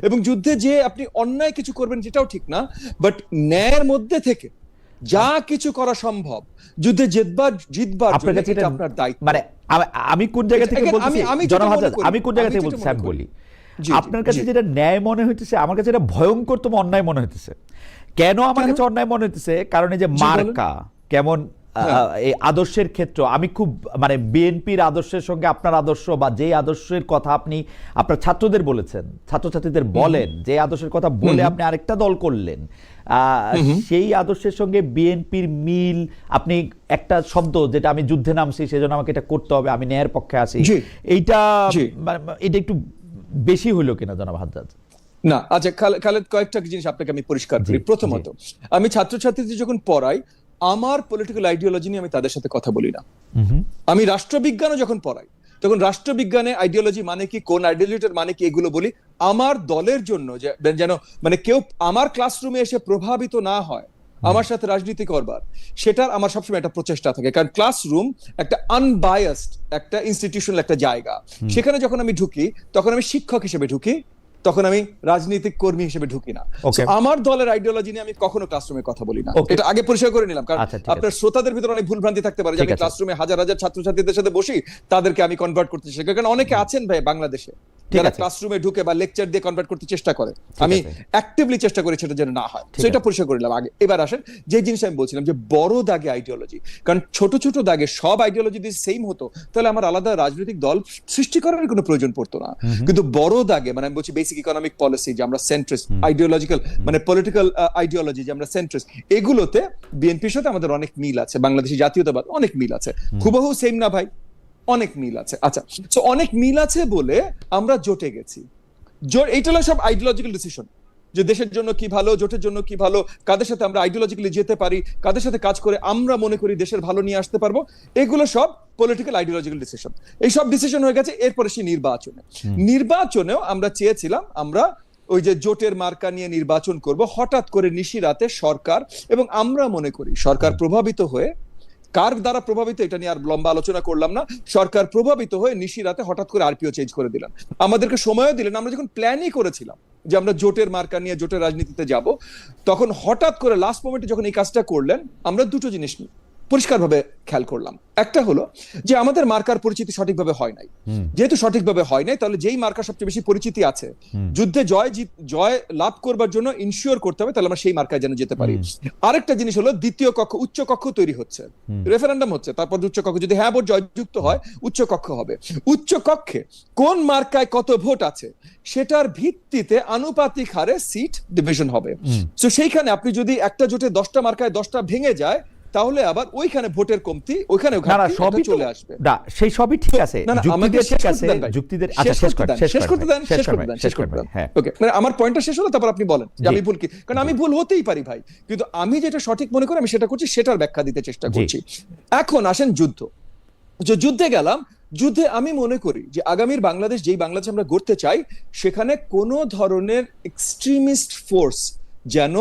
এবং যুদ্ধে যে আপনি অন্যায় কিছু করবেন যেটাও ঠিক না, বাট ন্যায়ের মধ্যে থেকে যা কিছু করা সম্ভব যুদ্ধে জিতবার এটা আপনার দায়িত্ব। মানে আমি কোন জায়গা থেকে বলছি জনাব হাজ্জাজ, আমি কোন জায়গা থেকে বলছি আমি বলি, আপনার কাছে যেটা ন্যায় মনে হইতেছে, আমার কাছে এটা ভয়ঙ্করতম অন্যায় মনে হইতেছে। কেন আমার কাছে অন্যায় মনে হইতেছে? কারণ এই যে মার্কা কেমন এই আদর্শের ক্ষেত্র, আমি খুব মানে বিএনপির আদর্শের সঙ্গে আপনার আদর্শ, বা যে আদর্শের কথা আপনি আপনার ছাত্রদের বলেছেন, ছাত্রছাত্রীদের বলেন, যে আদর্শের কথা বলে আপনি আরেকটা দল করলেন, সেই আদর্শের সঙ্গে বিএনপির মিল, আপনি একটা শব্দ যেটা আমি যুদ্ধে নামছি সেজন্য আমাকে এটা করতে হবে, আমি ন্যায়ের পক্ষে আছি, এটা একটু বেশি হইল কিনা জনাব হাজ্জাজ? না, আচ্ছা খালেদ, কয়েকটা জিনিস আপনাকে আমি পরিষ্কার করি। প্রথমত, আমি ছাত্রছাত্রীদের যখন পড়াই, আমার পলিটিক্যাল আইডিওলজি নিয়ে আমি তাদের সাথে কথা বলি না। আমি রাষ্ট্রবিজ্ঞানও যখন পড়াই, তখন রাষ্ট্রবিজ্ঞানে আইডিওলজি মানে কি, কোন আইডিওলজিটার মানে কি, এগুলো বলি আমার দলের জন্য, যেন মানে কেউ আমার ক্লাসরুমে এসে প্রভাবিত না হয় আমার সাথে রাজনীতি করবার, সেটার আমার সবসময় একটা প্রচেষ্টা থাকে। কারণ ক্লাসরুম একটা আনবায়াসড একটা ইনস্টিটিউশনাল একটা জায়গা, সেখানে যখন আমি ঢুকি তখন আমি শিক্ষক হিসেবে ঢুকি, তখন আমি রাজনৈতিক কর্মী হিসেবে ঢুকি না। আমার দলের আইডিওলজি নিয়ে আমি কখনো ক্লাসরুমে কথা বলি না, এটা আগে পরিষ্কার করে নিলাম। কারণ আপনার শ্রোতাদের ভিতরে অনেক ভুলভ্রান্তি থাকতে পারে যে আমি ক্লাসরুমে হাজার হাজার ছাত্রছাত্রীদের সাথে বসি, তাদেরকে আমি কনভার্ট করতে চেষ্টা করি। কারণ অনেকে আছেন ভাই বাংলাদেশে যারা ক্লাসরুমে ঢুকে বা লেকচার দিয়ে কনভার্ট করতে চেষ্টা করে, আমি অ্যাক্টিভলি চেষ্টা করি সেটা যেন না হয়। তো এটা পরিষ্কার করে নিলাম আগে। এবার আসেন যে জিনিস আমি বলছিলাম যে বড় দাগে আইডিওলজি, কারণ ছোট ছোট দাগে সব আইডিওলজি যদি সেম হতো তাহলে আমার আলাদা রাজনৈতিক দল সৃষ্টি করার কোনো প্রয়োজন পড়তো না। কিন্তু বড় দাগে, মানে আমি বলছি বেসিক ইকোনমিক পলিসি যে আমরা সেন্ট্রিস্ট, আইডিওলজিক্যাল মানে পলিটিক্যাল আইডিওলজি যে আমরা সেন্ট্রিস্ট, এগুলোতে বিএনপির সাথে আমাদের অনেক মিল আছে, বাংলাদেশি জাতীয়তাবাদ অনেক মিল আছে, হুবহু সেম না ভাই, অনেক মিল আছে। আচ্ছা, তো অনেক মিল আছে বলে আমরা জোটে গেছি। এইটা হলো সব আইডিওলজিক্যাল ডিসিশন, যে দেশের জন্য কি ভালো, জোটের জন্য কি ভালো, কাদের সাথে আমরা আইডিওলজিক্যালি যেতে পারি, কাদের সাথে কাজ করে আমরা মনে করি দেশের ভালো নিয়ে আসতে পারবো, এগুলো সব পলিটিক্যাল আইডিওলজিক্যাল ডিসিশন। এই সব ডিসিশন হয়ে গেছে। এরপরে সেই নির্বাচনেও আমরা চেয়েছিলাম আমরা ওই যে জোটের মার্কা নিয়ে নির্বাচন করব। হঠাৎ করে নিশিরাতে সরকার, এবং আমরা মনে করি সরকার প্রভাবিত হয়ে, কার দ্বারা প্রভাবিত এটা নিয়ে আর লম্বা আলোচনা করলাম না, সরকার প্রভাবিত হয়ে নিশিরাতে হঠাৎ করে আরপিও চেঞ্জ করে দিলেন, আমাদেরকে সময়ও দিলেন। আমরা যখন প্ল্যানই করেছিলাম যে আমরা জোটের মার্কা নিয়ে জোটের রাজনীতিতে যাব, তখন হঠাৎ করে লাস্ট মোমেন্টে যখন এই কাজটা করলেন, আমরা দুটো জিনিস পরিষ্কারভাবে খেয়াল করলাম। একটা হলো যে আমাদের মার্কার পরিচিতি সঠিকভাবে হয় নাই। যেহেতু সঠিকভাবে হয় নাই, তাহলে যেই মার্কার সবচেয়ে বেশি পরিচিতি আছে, যুদ্ধে জয় লাভ করবার জন্য ইনশিওর করতে হবে তাহলে আমরা সেই মার্কায় যেন যেতে পারি। আরেকটা জিনিস হলো দ্বিতীয় কক্ষ, উচ্চ কক্ষ তৈরি হচ্ছে, রেফারেন্ডাম হচ্ছে, তারপর উচ্চ কক্ষ, যদি হ্যাঁ ভোট জয়যুক্ত হয় উচ্চ কক্ষ হবে। উচ্চ কক্ষে কোন মার্কায় কত ভোট আছে সেটার ভিত্তিতে আনুপাতিক হারে সিট ডিভিশন হবে। তো সেইখানে আপনি যদি একটা জোটে 10টা মার্কায় 10টা ভেঙে যায়, তাহলে আবার ওইখানে ভোটের কমতি, ওইখানে না না সবই তো চলে আসবে। না সেই সবই ঠিক আছে, না, না, আমাকে যুক্তিদের শেষ ঠিক করতে আছে, দেন ভাই। যুক্তিদের আচ্ছা শেষ করেন শেষ করেন হ্যাঁ ওকে, মানে আমার পয়েন্টটা শেষ হলো, তারপর আপনি বলেন যে জি। আমি ভুল কি, কারণ আমি ভুল হতেই পারি ভাই, কিন্তু আমি যেটা সঠিক মনে করি আমি সেটা করছি, সেটার ব্যাখ্যা দিতে চেষ্টা জি। করছি। এখন আসেন যুদ্ধ, যে যুদ্ধে গেলাম, যুদ্ধে আমি মনে করি যে আগামীর বাংলাদেশ, যেই বাংলাদেশ আমরা গড়তে চাই, সেখানে কোনো ধরনের এক্সট্রিমিস্ট ফোর্স যেন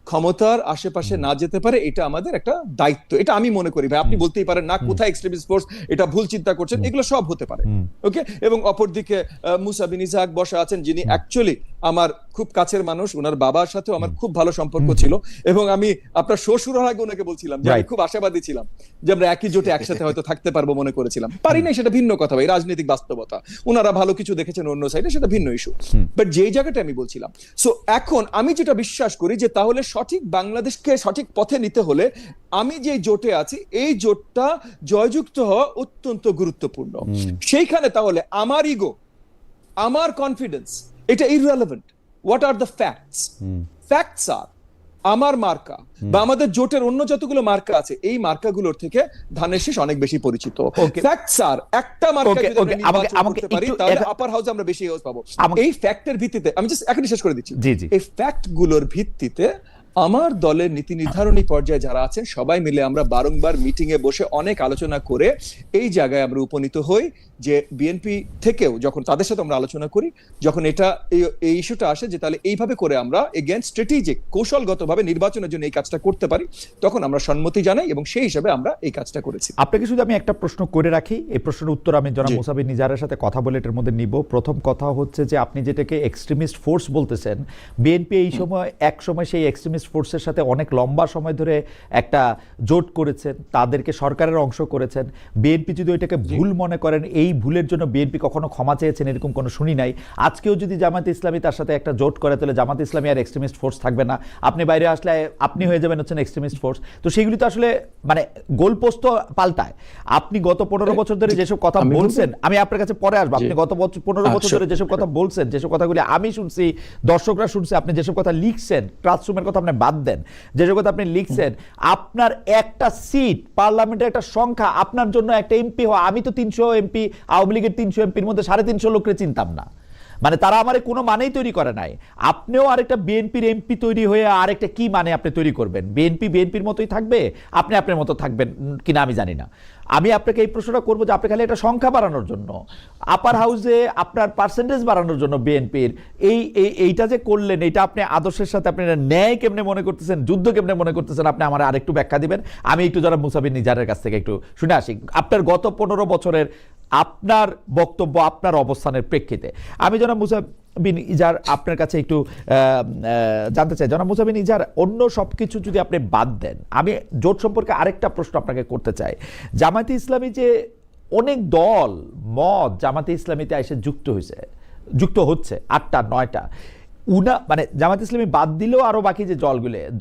ক্ষমতার আশেপাশে না যেতে পারে, এটা আমাদের একটা দায়িত্ব। এটা আমি মনে করি ভাই, আপনি বলতেই পারেন না কোথায় এক্সট্রিমিস্ট ফোর্স, এটা ভুল চিন্তা করছেন, এগুলো সব হতে পারে। ওকে, এবং অপরদিকে মুসা বিন ইসহাক বসা আছেন, যিনি অ্যাকচুয়ালি আমার খুব কাছের মানুষ, ওনার বাবার সাথেও আমার খুব ভালো সম্পর্ক ছিল, এবং আমি আপনার শ্বশুর হওয়ার আগে ওনাকে বলছিলাম যে আমি খুব আশাবাদী ছিলাম যে আমরা একই জোটে একসাথে হয়তো থাকতে পারবো, মনে করেছিলাম। পারি নাই, সেটা ভিন্ন কথা ভাই, রাজনৈতিক বাস্তবতা। ওনারা ভালো কিছু দেখেছেন অন্য সাইডে, সেটা ভিন্ন ইস্যু। বাট যেই জায়গাটা আমি বলছিলাম, সো এখন আমি যেটা বিশ্বাস করি যে তাহলে সঠিক বাংলাদেশকে সঠিক পথে নিতে হলে আমি যে জোটে আছি, এই জোটটা জয়যুক্ত হওয়া অত্যন্ত গুরুত্বপূর্ণ। সেইখানে তাহলে আমার ইগো, আমার কনফিডেন্স, এটা irrelevant. What are the facts? Facts আর আমার মার্কা বা আমাদের জোটের অন্য যতগুলো মার্কা আছে, এই মার্কাগুলোর থেকে ধানের শীষ অনেক বেশি পরিচিত। ফ্যাক্টস আর একটা মার্কা যদি আমরা নির্বাচন করতে পারি, তাহলে আপার হাউসে আমরা বেশি হাউস পাবো। এই ফ্যাক্টের ভিত্তিতে আমি জাস্ট এখনই শেষ করে দিচ্ছি, এই ফ্যাক্ট গুলোর ভিত্তিতে আমার দলের নীতি নির্ধারণী পর্যায়ে যারা আছেন সবাই মিলে আমরা বারংবার মিটিং এ বসে অনেক আলোচনা করে এই জায়গায় আমরা উপনীত হই যে বিএনপি থেকেও যখন তাদের সাথে আমরা আলোচনা করি, যখন এটা এই ইস্যুটা আসে যে তাহলে এইভাবে করে আমরা এগেইন স্ট্র্যাটেজিক কৌশলগতভাবে নির্বাচনের জন্য এই কাজটা করতে পারি, তখন আমরা সম্মতি জানাই এবং সেই হিসাবে আমরা এই কাজটা করেছি। আপনাকে শুধু আমি একটা প্রশ্ন করে রাখি, এই প্রশ্নের উত্তর আমি জনাব মুসা বিন নিজারের সাথে কথা বলে এটার মধ্যে নিব। প্রথম কথা হচ্ছে যে আপনি যেটাকে এক্সট্রিমিস্ট ফোর্স বলতেছেন, বিএনপি এই সময় এক সময় সেই এক্সট্রিমিস্ট ফোর্সের সাথে অনেক লম্বা সময় ধরে একটা জোট করেছেন, তাদেরকে সরকারের অংশ করেছেন। বিএনপি যদি ওইটাকে ভুল মনে করেন, এই ভুলের জন্য বিএনপি কখনো ক্ষমা চেয়েছেন এরকম কোনো শুনি নাই। আজকেও যদি জামায়াতে ইসলামী তার সাথে একটা জোট করে, তাহলে জামায়াতে ইসলামী আর এক্সট্রিমিস্ট ফোর্স থাকবে না, আপনি বাইরে আসলে আপনি হয়ে যাবেন হচ্ছেন এক্সট্রিমিস্ট ফোর্স। তো সেগুলি তো আসলে মানে গোলপোস্ট পাল্টায়। আপনি গত 15 বছর ধরে যেসব কথা বলছেন, আমি আপনার কাছে পরে আসবো, আপনি গত 15 বছর ধরে যেসব কথা বলছেন, যেসব কথাগুলি আমি শুনছি, দর্শকরা শুনছে, আপনি যেসব কথা লিখছেন, ক্লাসরুমের কথা আপনি বাদ দেন, যেসব কথা আপনি লিখছেন, আপনার একটা সিট পার্লামেন্টের একটা সংখ্যা আপনার জন্য একটা এমপি হওয়া, আমি তো 300 এমপি, আওয়ামী লীগের 300 এমপির মধ্যে 350 লোককে চিনতাম না, মানে তারা আমার কোনো মানেই তৈরি করে নাই। আপনিও আরেকটা বিএনপির এমপি তৈরি হয়ে আরেকটা কি মানে আপনি তৈরি করবেন? বিএনপি বিএনপির মতোই থাকবে, আপনি আপনার মতো থাকবেন কিনা আমি জানি না। আমি আপনাকে এই প্রশ্নটা করবো যে আপনি খালি একটা সংখ্যা বাড়ানোর জন্য, আপার হাউসে আপনার পার্সেন্টেজ বাড়ানোর জন্য বিএনপির এইটা যে করলেন, এইটা আপনি আদর্শের সাথে আপনি ন্যায় কেমনে মনে করতেছেন, যুদ্ধ কেমনে মনে করতেছেন, আপনি আমার আরেকটু ব্যাখ্যা দিবেন। আমি একটু যারা মুসা বিন নিজারের কাছ থেকে একটু শুনে আসি আপনার গত 15 বছরের আপনার বক্তব্য, আপনার অবস্থানের প্রেক্ষিতে। আমি জনাব মুসা বিন ইজার আপনার কাছে একটু জানতে চাই, জনাব মুসা বিন ইজার, অন্য সব কিছু যদি আপনি বাদ দেন, আমি জোট সম্পর্কে আরেকটা প্রশ্ন আপনাকে করতে চাই। জামায়াতে ইসলামী যে অনেক দল মত জামায়াতে ইসলামীতে এসে যুক্ত হচ্ছে 8টা 9টা, মানে জামায়াতে ইসলামী বাদ দিলেও আরো বাকি যে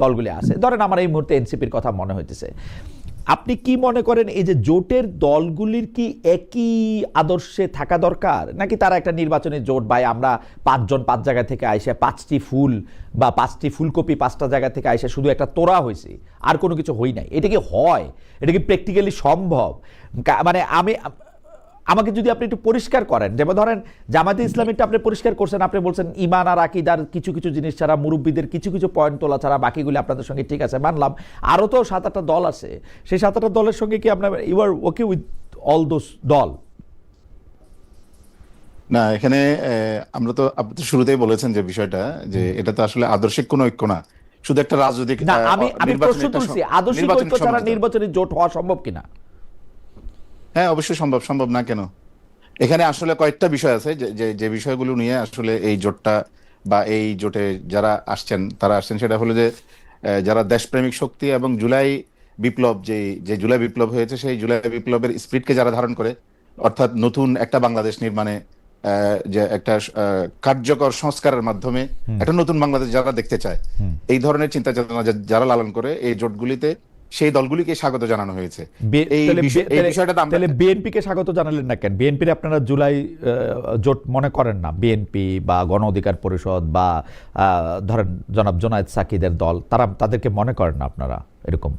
দলগুলি আছে, ধরেন আমার এই মুহূর্তে এনসিপির কথা মনে হইতেছে, আপনি কি মনে করেন এই যে জোটের দলগুলির কি একই আদর্শে থাকা দরকার, নাকি তারা একটা নির্বাচনী জোট, ভাই আমরা 5 জন 5 জায়গা থেকে আইসে 5টি ফুল বা 5টি ফুলকপি 5টা জায়গা থেকে আইসে শুধু একটা তোড়া হয়েছে, আর কোনো কিছু হই নাই? এটা কি হয়? এটা কি প্র্যাকটিক্যালি সম্ভব? মানে আমাকে যদি আপনি একটু পরিষ্কার করেন, যেমন ধরেন জামায়াতে ইসলামীটা আপনি পরিষ্কার করছেন, আপনি বলছেন ইমান আর আকীদার কিছু কিছু জিনিস ছাড়া, মুরব্বীদের কিছু কিছু পয়েন্ট তোলা ছাড়া বাকিগুলি আপনাদের সঙ্গে ঠিক আছে, মানলাম। আরও তো 7-8টা দল আছে, সেই 7-8টা দলের সঙ্গে কি আপনার you are okay with all those দল? না, এখানে আমরা তো, আপনি তো শুরুতেই বলেছেন যে বিষয়টা, যে এটা তো আসলে আদর্শিক কোনো ঐক্য না, শুধু একটা রাজনৈতিক না, আমি প্রশ্ন তুলছি আদর্শিক ঐক্য ছাড়া নির্বাচনী জোট হওয়া সম্ভব কিনা? হ্যাঁ, অবশ্যই সম্ভব না কেন? এখানে আসলে কয়েকটা বিষয় আছে যে বিষয়গুলো নিয়ে আসলে এই জোটটা বা এই জোটে যারা আসছেন তারা আসছেন, সেটা হলো যে যারা দেশপ্রেমিক শক্তি এবং জুলাই বিপ্লব, যে জুলাই বিপ্লব হয়েছে, সেই জুলাই বিপ্লবের স্পিরিটকে যারা ধারণ করে, অর্থাৎ নতুন একটা বাংলাদেশ নির্মাণে যে একটা কার্যকর সংস্কারের মাধ্যমে একটা নতুন বাংলাদেশ যারা দেখতে চায়, এই ধরনের চিন্তা চেতনা যারা লালন করে, এই জোটগুলিতে সেই দলগুলিকে স্বাগত জানানো হয়েছে। এই বিষয়টা তাহলে বিএনপিকে স্বাগত জানালেন না কেন? বিএনপির আপনারা জুলাই জোট মনে করেন না? বিএনপি বা গণ অধিকার পরিষদ বা ধরেন জনাব জোনায়েদ সাকিদের দল, তাদেরকে মনে করেন না আপনারা এরকম?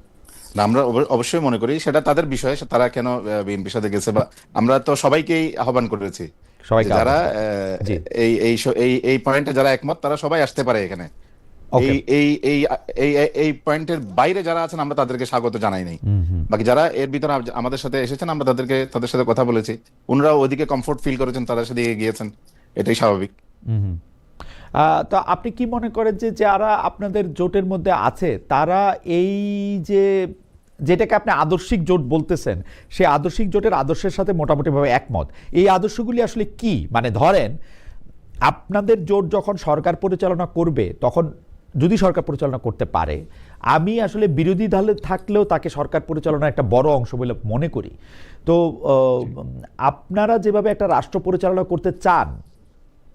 না, আমরা অবশ্যই মনে করি সেটা তাদের বিষয়, তারা কেন বিএনপির সাথে গেছে, বা আমরা তো সবাইকেই আহ্বান করেছি যে সবাইকে যারা জি এই এই এই পয়েন্টে যারা একমত তারা সবাই আসতে পারে এখানে। ওকে এই এই এই এই এই পয়েন্টের বাইরে যারা আছেন আমরা তাদেরকে স্বাগত জানাই নাই। বাকি যারা এর ভিতরে আমাদের সাথে এসেছেন আমরা তাদের সাথে কথা বলেছি, ওনারা ওদিকে কমফোর্ট ফিল করেছেন, তাদের সাথে এগিয়ে গিয়েছেন, এটাই স্বাভাবিক। তো আপনি কি মনে করেন যে যারা আপনাদের জোটের মধ্যে আছে তারা এই যে যেটাকে আপনি আদর্শিক জোট বলতেছেন সেই আদর্শিক জোটের আদর্শের সাথে মোটামুটিভাবে একমত, এই আদর্শগুলি আসলে কি? মানে ধরেন আপনাদের জোট যখন সরকার পরিচালনা করবে, তখন যদি সরকার পরিচালনা করতে পারে, আমি আসলে বিরোধী দলে থাকলেও তাকে সরকার পরিচালনার একটা বড় অংশ বলে মনে করি। তো আপনারা যেভাবে একটা রাষ্ট্র পরিচালনা করতে চান,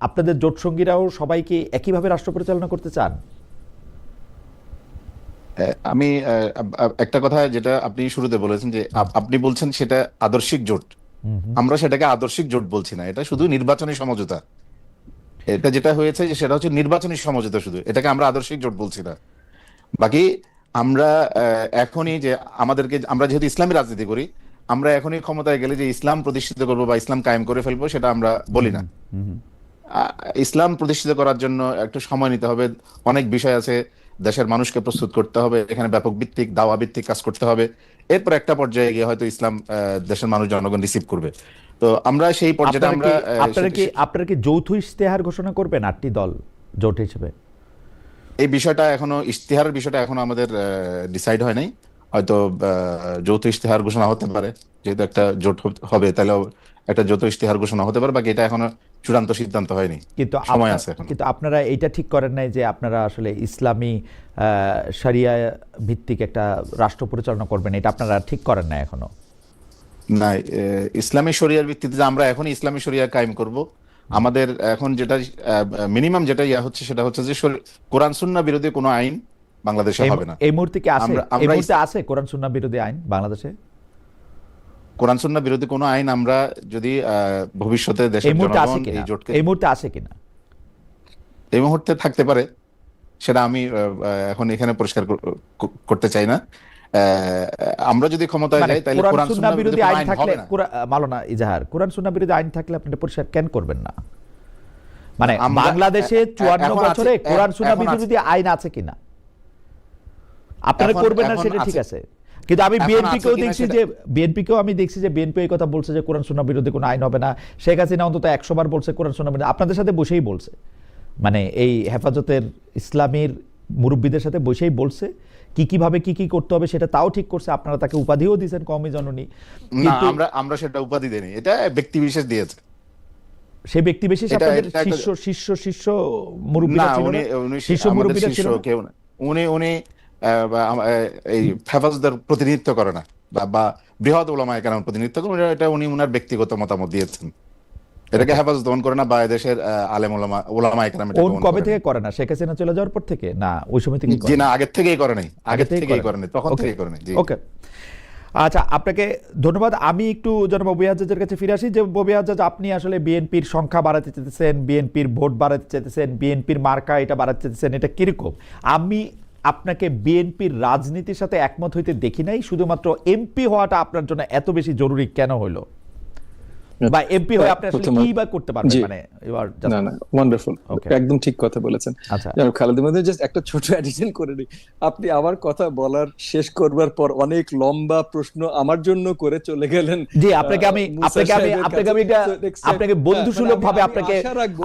আপনাদের জোট সঙ্গীরাও সবাইকে একইভাবে রাষ্ট্র পরিচালনা করতে চান? আমি একটা কথা যেটা আপনি শুরুতে বলেছেন যে আপনি বলছেন সেটা আদর্শিক জোট, আমরা সেটাকে আদর্শিক জোট বলছি না, এটা শুধু নির্বাচনী সমঝোতা। এটা যেটা হয়েছে যে সেটা হচ্ছে নির্বাচনী সমঝোতা, শুধু এটাকে আমরা আদর্শিক জোট বলছি না। বাকি আমরা এখনই যে আমরা যেহেতু ইসলামী রাজনীতি করি, আমরা এখনই ক্ষমতায় গেলে যে ইসলাম প্রতিষ্ঠিত করবো বা ইসলাম কায়েম করে ফেলবো সেটা আমরা বলি না। ইসলাম প্রতিষ্ঠিত করার জন্য একটু সময় নিতে হবে, অনেক বিষয় আছে, দেশের মানুষকে প্রস্তুত করতে হবে, এখানে ব্যাপক ভিত্তিক দাওয়া ভিত্তিক কাজ করতে হবে, এরপর একটা পর্যায়ে গিয়ে হয়তো ইসলাম দেশের মানুষ জনগণ রিসিভ করবে। তো আমরা সেই পর্যায়ে আপনারা কি যৌথ ইশতেহার ঘোষণা করবেন 8টি দল জোট হিসেবে? এই বিষয়টা এখনো, ইশতেহারের বিষয়টা এখনো আমাদের ডিসাইড হয় নাই, হয়তো যৌথ ইশতেহার ঘোষণা হতে পারে, যেহেতু একটা জোট হবে তাহলে একটা যৌথ ইশতেহার ঘোষণা হতে পারে, বাকি এটা এখনো চূড়ান্ত সিদ্ধান্ত হয়নি, সময় আছে এখন। কিন্তু আপনারা এটা ঠিক করেন নাই যে আপনারা আসলে ইসলামী শরিয়া ভিত্তিক একটা রাষ্ট্র পরিচালনা করবেন, এটা আপনারা ঠিক করেন না এখনো? না, ইসলামী শরিয়ার ভিত্তিতে যে আমরা এখন ইসলামী শরিয়া কায়েম করব, আমাদের এখন যেটা মিনিমাম যেটা হচ্ছে সেটা হচ্ছে যে কোরআন সুন্নাহ বিরোধী কোনো আইন বাংলাদেশে হবে না। এই মুহূর্তে কি আছে? এই মুহূর্তে আছে কোরআন সুন্নাহ বিরোধী আইন বাংলাদেশে? কোরআন সুন্নাহ বিরোধী কোনো আইন আমরা যদি ভবিষ্যতে দেশের জনগণ এই জোটকে, এই মুহূর্তে আছে কিনা? এই মুহূর্তে থাকতে পারে, সেটা আমি এখন এখানে পরিষ্কার করতে চাই না। আমরা যদি ক্ষমতায় যাই তাহলে কোরআন সুন্নাহ বিরোধী আইন থাকলে, মাওলানা ইজাহার, কোরআন সুন্নাহ বিরোধী আইন থাকলে আপনি পরিষ্কার কেন করবেন না? মানে বাংলাদেশে 54 বছরে কোরআন সুন্নাহ বিরোধী আইন আছে কিনা আপনারা করবেন না, সেটা ঠিক আছে। কিন্তু আমি বিএনপিকেও দেখছি যে বিএনপি এই কথা বলছে যে কোরআন সুন্নাহ বিরোধী কোনো আইন হবে না। শেখ হাসিনা অন্তত 100 বার বলছে কোরআন সুন্নাহ বিরোধী, আপনাদের সাথে বসেই বলছে, মানে এই হেফাজতের ইসলামীর মুরব্বীদের সাথে বসেই বলছে কিভাবে কি করতে হবে সেটা তাও ঠিক করছে। আপনারা তাকে উপাধিও দিয়েছেন কওমি জননী, কিন্তু আমরা সেটা উপাধি দেনি, এটা ব্যক্তি বিশেষ দিয়েছে। সেই ব্যক্তি বিশেষ আপনাদের শীর্ষ মুরব্বীরা ছিল না? শীর্ষ মুরব্বীরা ছিল না? উনি এই হেফাজতের প্রতিনিধিত্ব করে না, বা বৃহৎ উলামায়ে কেরাম প্রতিনিধিত্ব করে, এটা উনি ওনার ব্যক্তিগত মতামত দিয়েছেন, এটাকে হেফাজত দমন করে না, বা দেশের আলেম উলামায়ে কেরাম এটা কবে থেকে করে না? শেখ হাসিনা চলে যাওয়ার পর থেকে? না ওই সময় থেকে? জি না, আগের থেকেই করে নাই, তখন থেকেই করে নাই। ওকে, আচ্ছা, আপনাকে ধন্যবাদ। আমি একটু জনাব ববি হাজ্জাজের কাছে ফিরে আসি। যে ববি হাজ্জাজ, আপনি আসলে বিএনপির সংখ্যা বাড়াতে চাইতেছেন, বিএনপির ভোট বাড়াতে চাইতেছেন, বিএনপির মার্কা এটা বাড়াতে চাইতেছেন, এটা কিরকম? আমি আপনাকে বিএনপির রাজনীতির সাথে একমত হইতে দেখি নাই, শুধুমাত্র এমপি হওয়াটা আপনার জন্য এত বেশি জরুরি কেন হলো, বা এমপি হয়ে আপনি আসলে কি বা করতে পারবেন? মানে না ওয়ান্ডারফুল, একদম ঠিক কথা বলেছেন। জানাব খালেদ মাহমুদ, জাস্ট একটা ছোট অ্যাডিশন করে নিই। আপনি আমার কথা বলার শেষ করবার পর অনেক লম্বা প্রশ্ন আমার জন্য করে চলে গেলেন। জি, আপনাকে আমি বন্ধুসুলভ ভাবে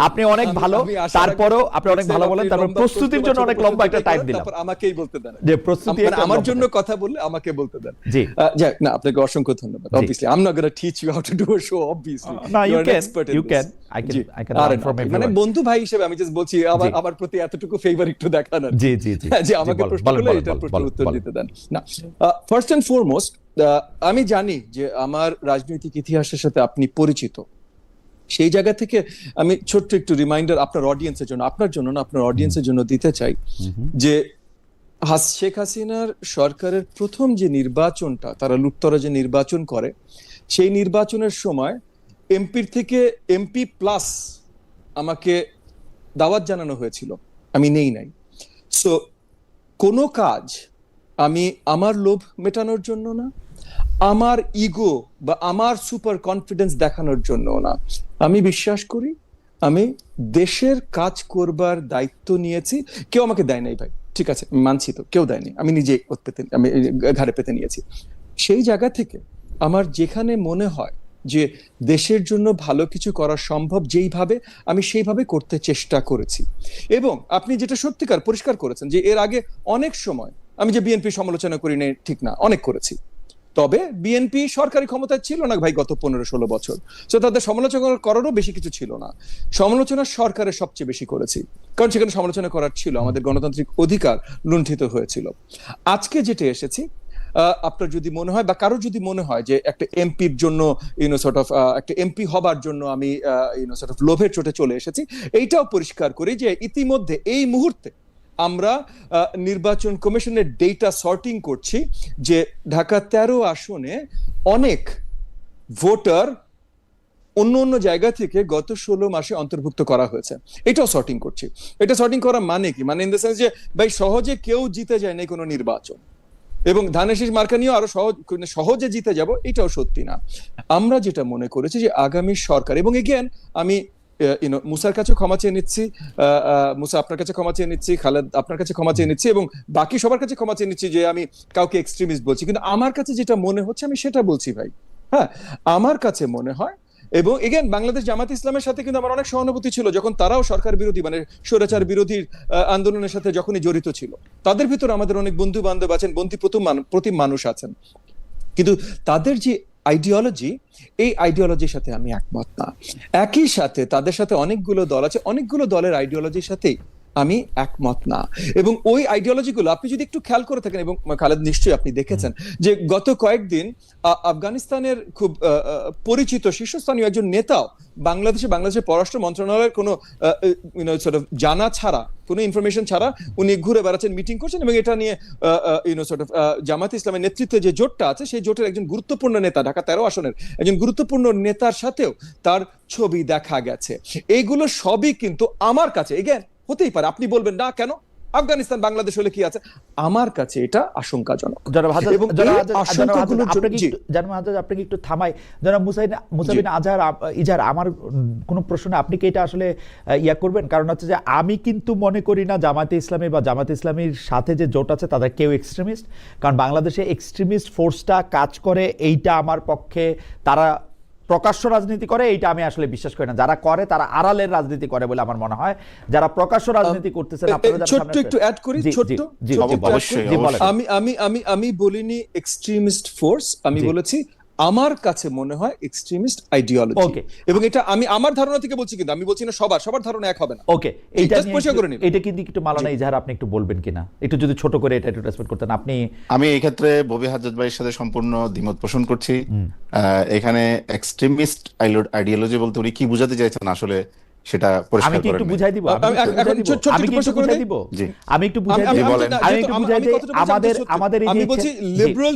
আপনি অনেক ভালো, তারপরও আপনি অনেক ভালো বলেন, তারপর প্রস্তুতির জন্য অনেক লম্বা একটা টাইম দিলাম। তারপর আমাকেই বলতে দেন, যে প্রস্তুতি আমার জন্য কথা বললে আমাকে বলতে দেন। জি, যাক, না, আপনাকে অসংখ্য ধন্যবাদ। Obviously I'm not going to teach you how to do a show, obviously. No, you can. I can learn from everyone. মানে বন্ধু ভাই হিসেবে আমি জাস্ট বলছি আমার প্রতি এতটুকু ফেভার একটু দেখান। জি, যে আমাকে প্রশ্ন করলে এটা প্রশ্নের উত্তর দিতে দেন। না, ফার্স্ট এন্ড ফরমোস্ট আমি জানি যে আমার রাজনৈতিক ইতিহাসের সাথে আপনি পরিচিত। সেই জায়গা থেকে আমি ছোট্ট একটু রিমাইন্ডার আপনার অডিয়েন্সের জন্য, আপনার জন্য না, আপনার অডিয়েন্সের জন্য দিতে চাই যে শেখ হাসিনার সরকারের প্রথম যে নির্বাচনটা, তারা লুটতরা যে নির্বাচন করে, সেই নির্বাচনের সময় এমপির থেকে এমপি প্লাস আমাকে দাওয়াত জানানো হয়েছিল, আমি নেই নাই। সো কোনো কাজ আমি আমার লোভ মেটানোর জন্য না, আমার ইগো বা আমার সুপার কনফিডেন্স দেখানোর জন্য না। আমি বিশ্বাস করি আমি দেশের কাজ করবার দায়িত্ব নিয়েছি। কেউ আমাকে দেয় নাই ভাই, ঠিক আছে, মানছি, তো কেউ দেয়নি, আমি নিজে আমি ঘাড়ে পেতে নিয়েছি। সেই জায়গা থেকে আমার যেখানে মনে হয় যে দেশের জন্য ভালো কিছু করা সম্ভব যেইভাবে, আমি সেইভাবে করতে চেষ্টা করেছি। এবং আপনি যেটা সত্যিকার পরিষ্কার করেছেন যে এর আগে অনেক সময় আমি যে বিএনপি সমালোচনা করি না ঠিক না, অনেক করেছি। তবে বিএনপি সরকারি ক্ষমতায় ছিল না ভাই গত 15-16 বছর, তো তাদের সমালোচনা করারও বেশি কিছু ছিল না। সমালোচনা সরকারের সবচেয়ে বেশি করেছি, কারণ সেখানে সমালোচনা করার ছিল, আমাদের গণতান্ত্রিক অধিকার লুণ্ঠিত হয়েছিল। আজকে যেটা এসেছি, আপনার যদি মনে হয় বা কারো যদি মনে হয় যে একটা এমপির জন্য একটা এমপি হবার জন্য আমি লোভের চোটে চলে এসেছি, এইটাও পরিষ্কার করি যে ইতিমধ্যে এই মুহূর্তে আমরা নির্বাচন কমিশনের ডেটা সর্টিং করছি যে ঢাকা 13 আসনে অনেক ভোটার অন্য অন্য জায়গা থেকে গত 16 মাসে অন্তর্ভুক্ত করা হয়েছে, এটাও সর্টিং করছি। এটা সর্টিং করা মানে কি, মানে ইন দ্য সেন্স যে ভাই সহজে কেউ জিতে যায় না কোনো নির্বাচন, এবং ধানের শীষ মার্কা নিয়েও আরো সহজে জিতে যাব, এটাও সত্যি না। আমরা যেটা মনে করেছি যে আগামী সরকার, এবং এগেন আমি মুসার কাছে ক্ষমা চেয়ে নিচ্ছি, মুসা আপনার কাছে ক্ষমা চেয়ে নিচ্ছি, খালেদ আপনার কাছে ক্ষমা চেয়ে নিচ্ছি, এবং বাকি সবার কাছে ক্ষমা চেয়ে নিচ্ছি যে আমি কাউকে এক্সট্রিমিস্ট বলছি, কিন্তু আমার কাছে যেটা মনে হচ্ছে আমি সেটা বলছি ভাই। হ্যাঁ, আমার কাছে মনে হয়, এবং এগেন বাংলাদেশ জামাত ইসলামের সাথে কিন্তু আমার অনেক সহানুভূতি ছিল যখন তারাও সরকার বিরোধী মানে স্বৈরাচার বিরোধী আন্দোলনের সাথে যখনই জড়িত ছিল। তাদের ভিতরে আমাদের অনেক বন্ধু বান্ধব আছেন, প্রতিম মানুষ আছেন, কিন্তু তাদের যে আইডিওলজি, এই আইডিওলজির সাথে আমি একমত না। একই সাথে তাদের সাথে অনেকগুলো দল আছে, অনেকগুলো দলের আইডিওলজির সাথে আমি একমত না। এবং ওই আইডিওলজি গুলো আপনি যদি একটু খেয়াল করে থাকেন, এবং খালেদ নিশ্চয়ই আপনি দেখেছেন যে গত কয়েকদিন আফগানিস্তানের খুব পরিচিত শীর্ষস্থানীয় একজন নেতাও বাংলাদেশের পররাষ্ট্র মন্ত্রণালয়ের কোনো জানা ছাড়া, কোনো ইনফরমেশন ছাড়া উনি ঘুরে বেড়াচ্ছেন, মিটিং করছেন, এবং এটা নিয়ে জামাত ইসলামের নেতৃত্বে যে জোটটা আছে সেই জোটের একজন গুরুত্বপূর্ণ নেতা, ঢাকা 13 আসনের একজন গুরুত্বপূর্ণ নেতার সাথেও তার ছবি দেখা গেছে। এইগুলো সবই কিন্তু আমার কাছে, এগেন হতেই পারে আপনি বলবেন না কেন আফগানিস্তান বাংলাদেশ হলে কি আছে, আমার কাছে এটা আশঙ্কাজনক। আপনাকে একটু থামাই, জনাব মুসাবিন ইজার, আমার কোন প্রশ্ন, আপনি কি এটা আসলে ইয়া করবেন? কারণ হচ্ছে যে আমি কিন্তু মনে করি না জামাতে ইসলামী বা জামাতে ইসলামীর সাথে যে জোট আছে তাদের কেউ এক্সট্রিমিস্ট, কারণ বাংলাদেশে এক্সট্রিমিস্ট ফোর্সটা কাজ করে, এইটা আমার পক্ষে, তারা প্রকাশ্য রাজনীতি করে এইটা আমি আসলে বিশ্বাস করি না। যারা করে তারা আড়ালের রাজনীতি করে বলে আমার মনে হয়। যারা প্রকাশ্য রাজনীতি করতেছেন, ছোট্ট একটু অ্যাড করি, আমি বলিনি এক্সট্রিমিস্ট ফোর্স, আমি বলেছি আমার কাছে মনে হয় এক্সট্রিমিস্ট আইডিওলজি, এবং এটা আমি আমার ধারণা থেকে বলছি, কিন্তু আমি বলছি না সবার ধারণা এক হবে না। ওকে, এটা কিন্তু একটু মালানা ইজাহার আপনি একটু বলবেন কিনা, একটু যদি ছোট করে এটা একটু রেসপেক্ট করতেন আপনি। আমি এই ক্ষেত্রে ববি হাজত ভাইয়ের সাথে সম্পূর্ণ দ্বিমত পোষণ করছি। এখানে এক্সট্রিমিস্ট আইডিওলজি বলতে উনি কি বুঝাতে চাইছেন আসলে সেটা পরিষ্কার করেন। আমি একটু বুঝাই দিব, আমি বলছি লিবারেল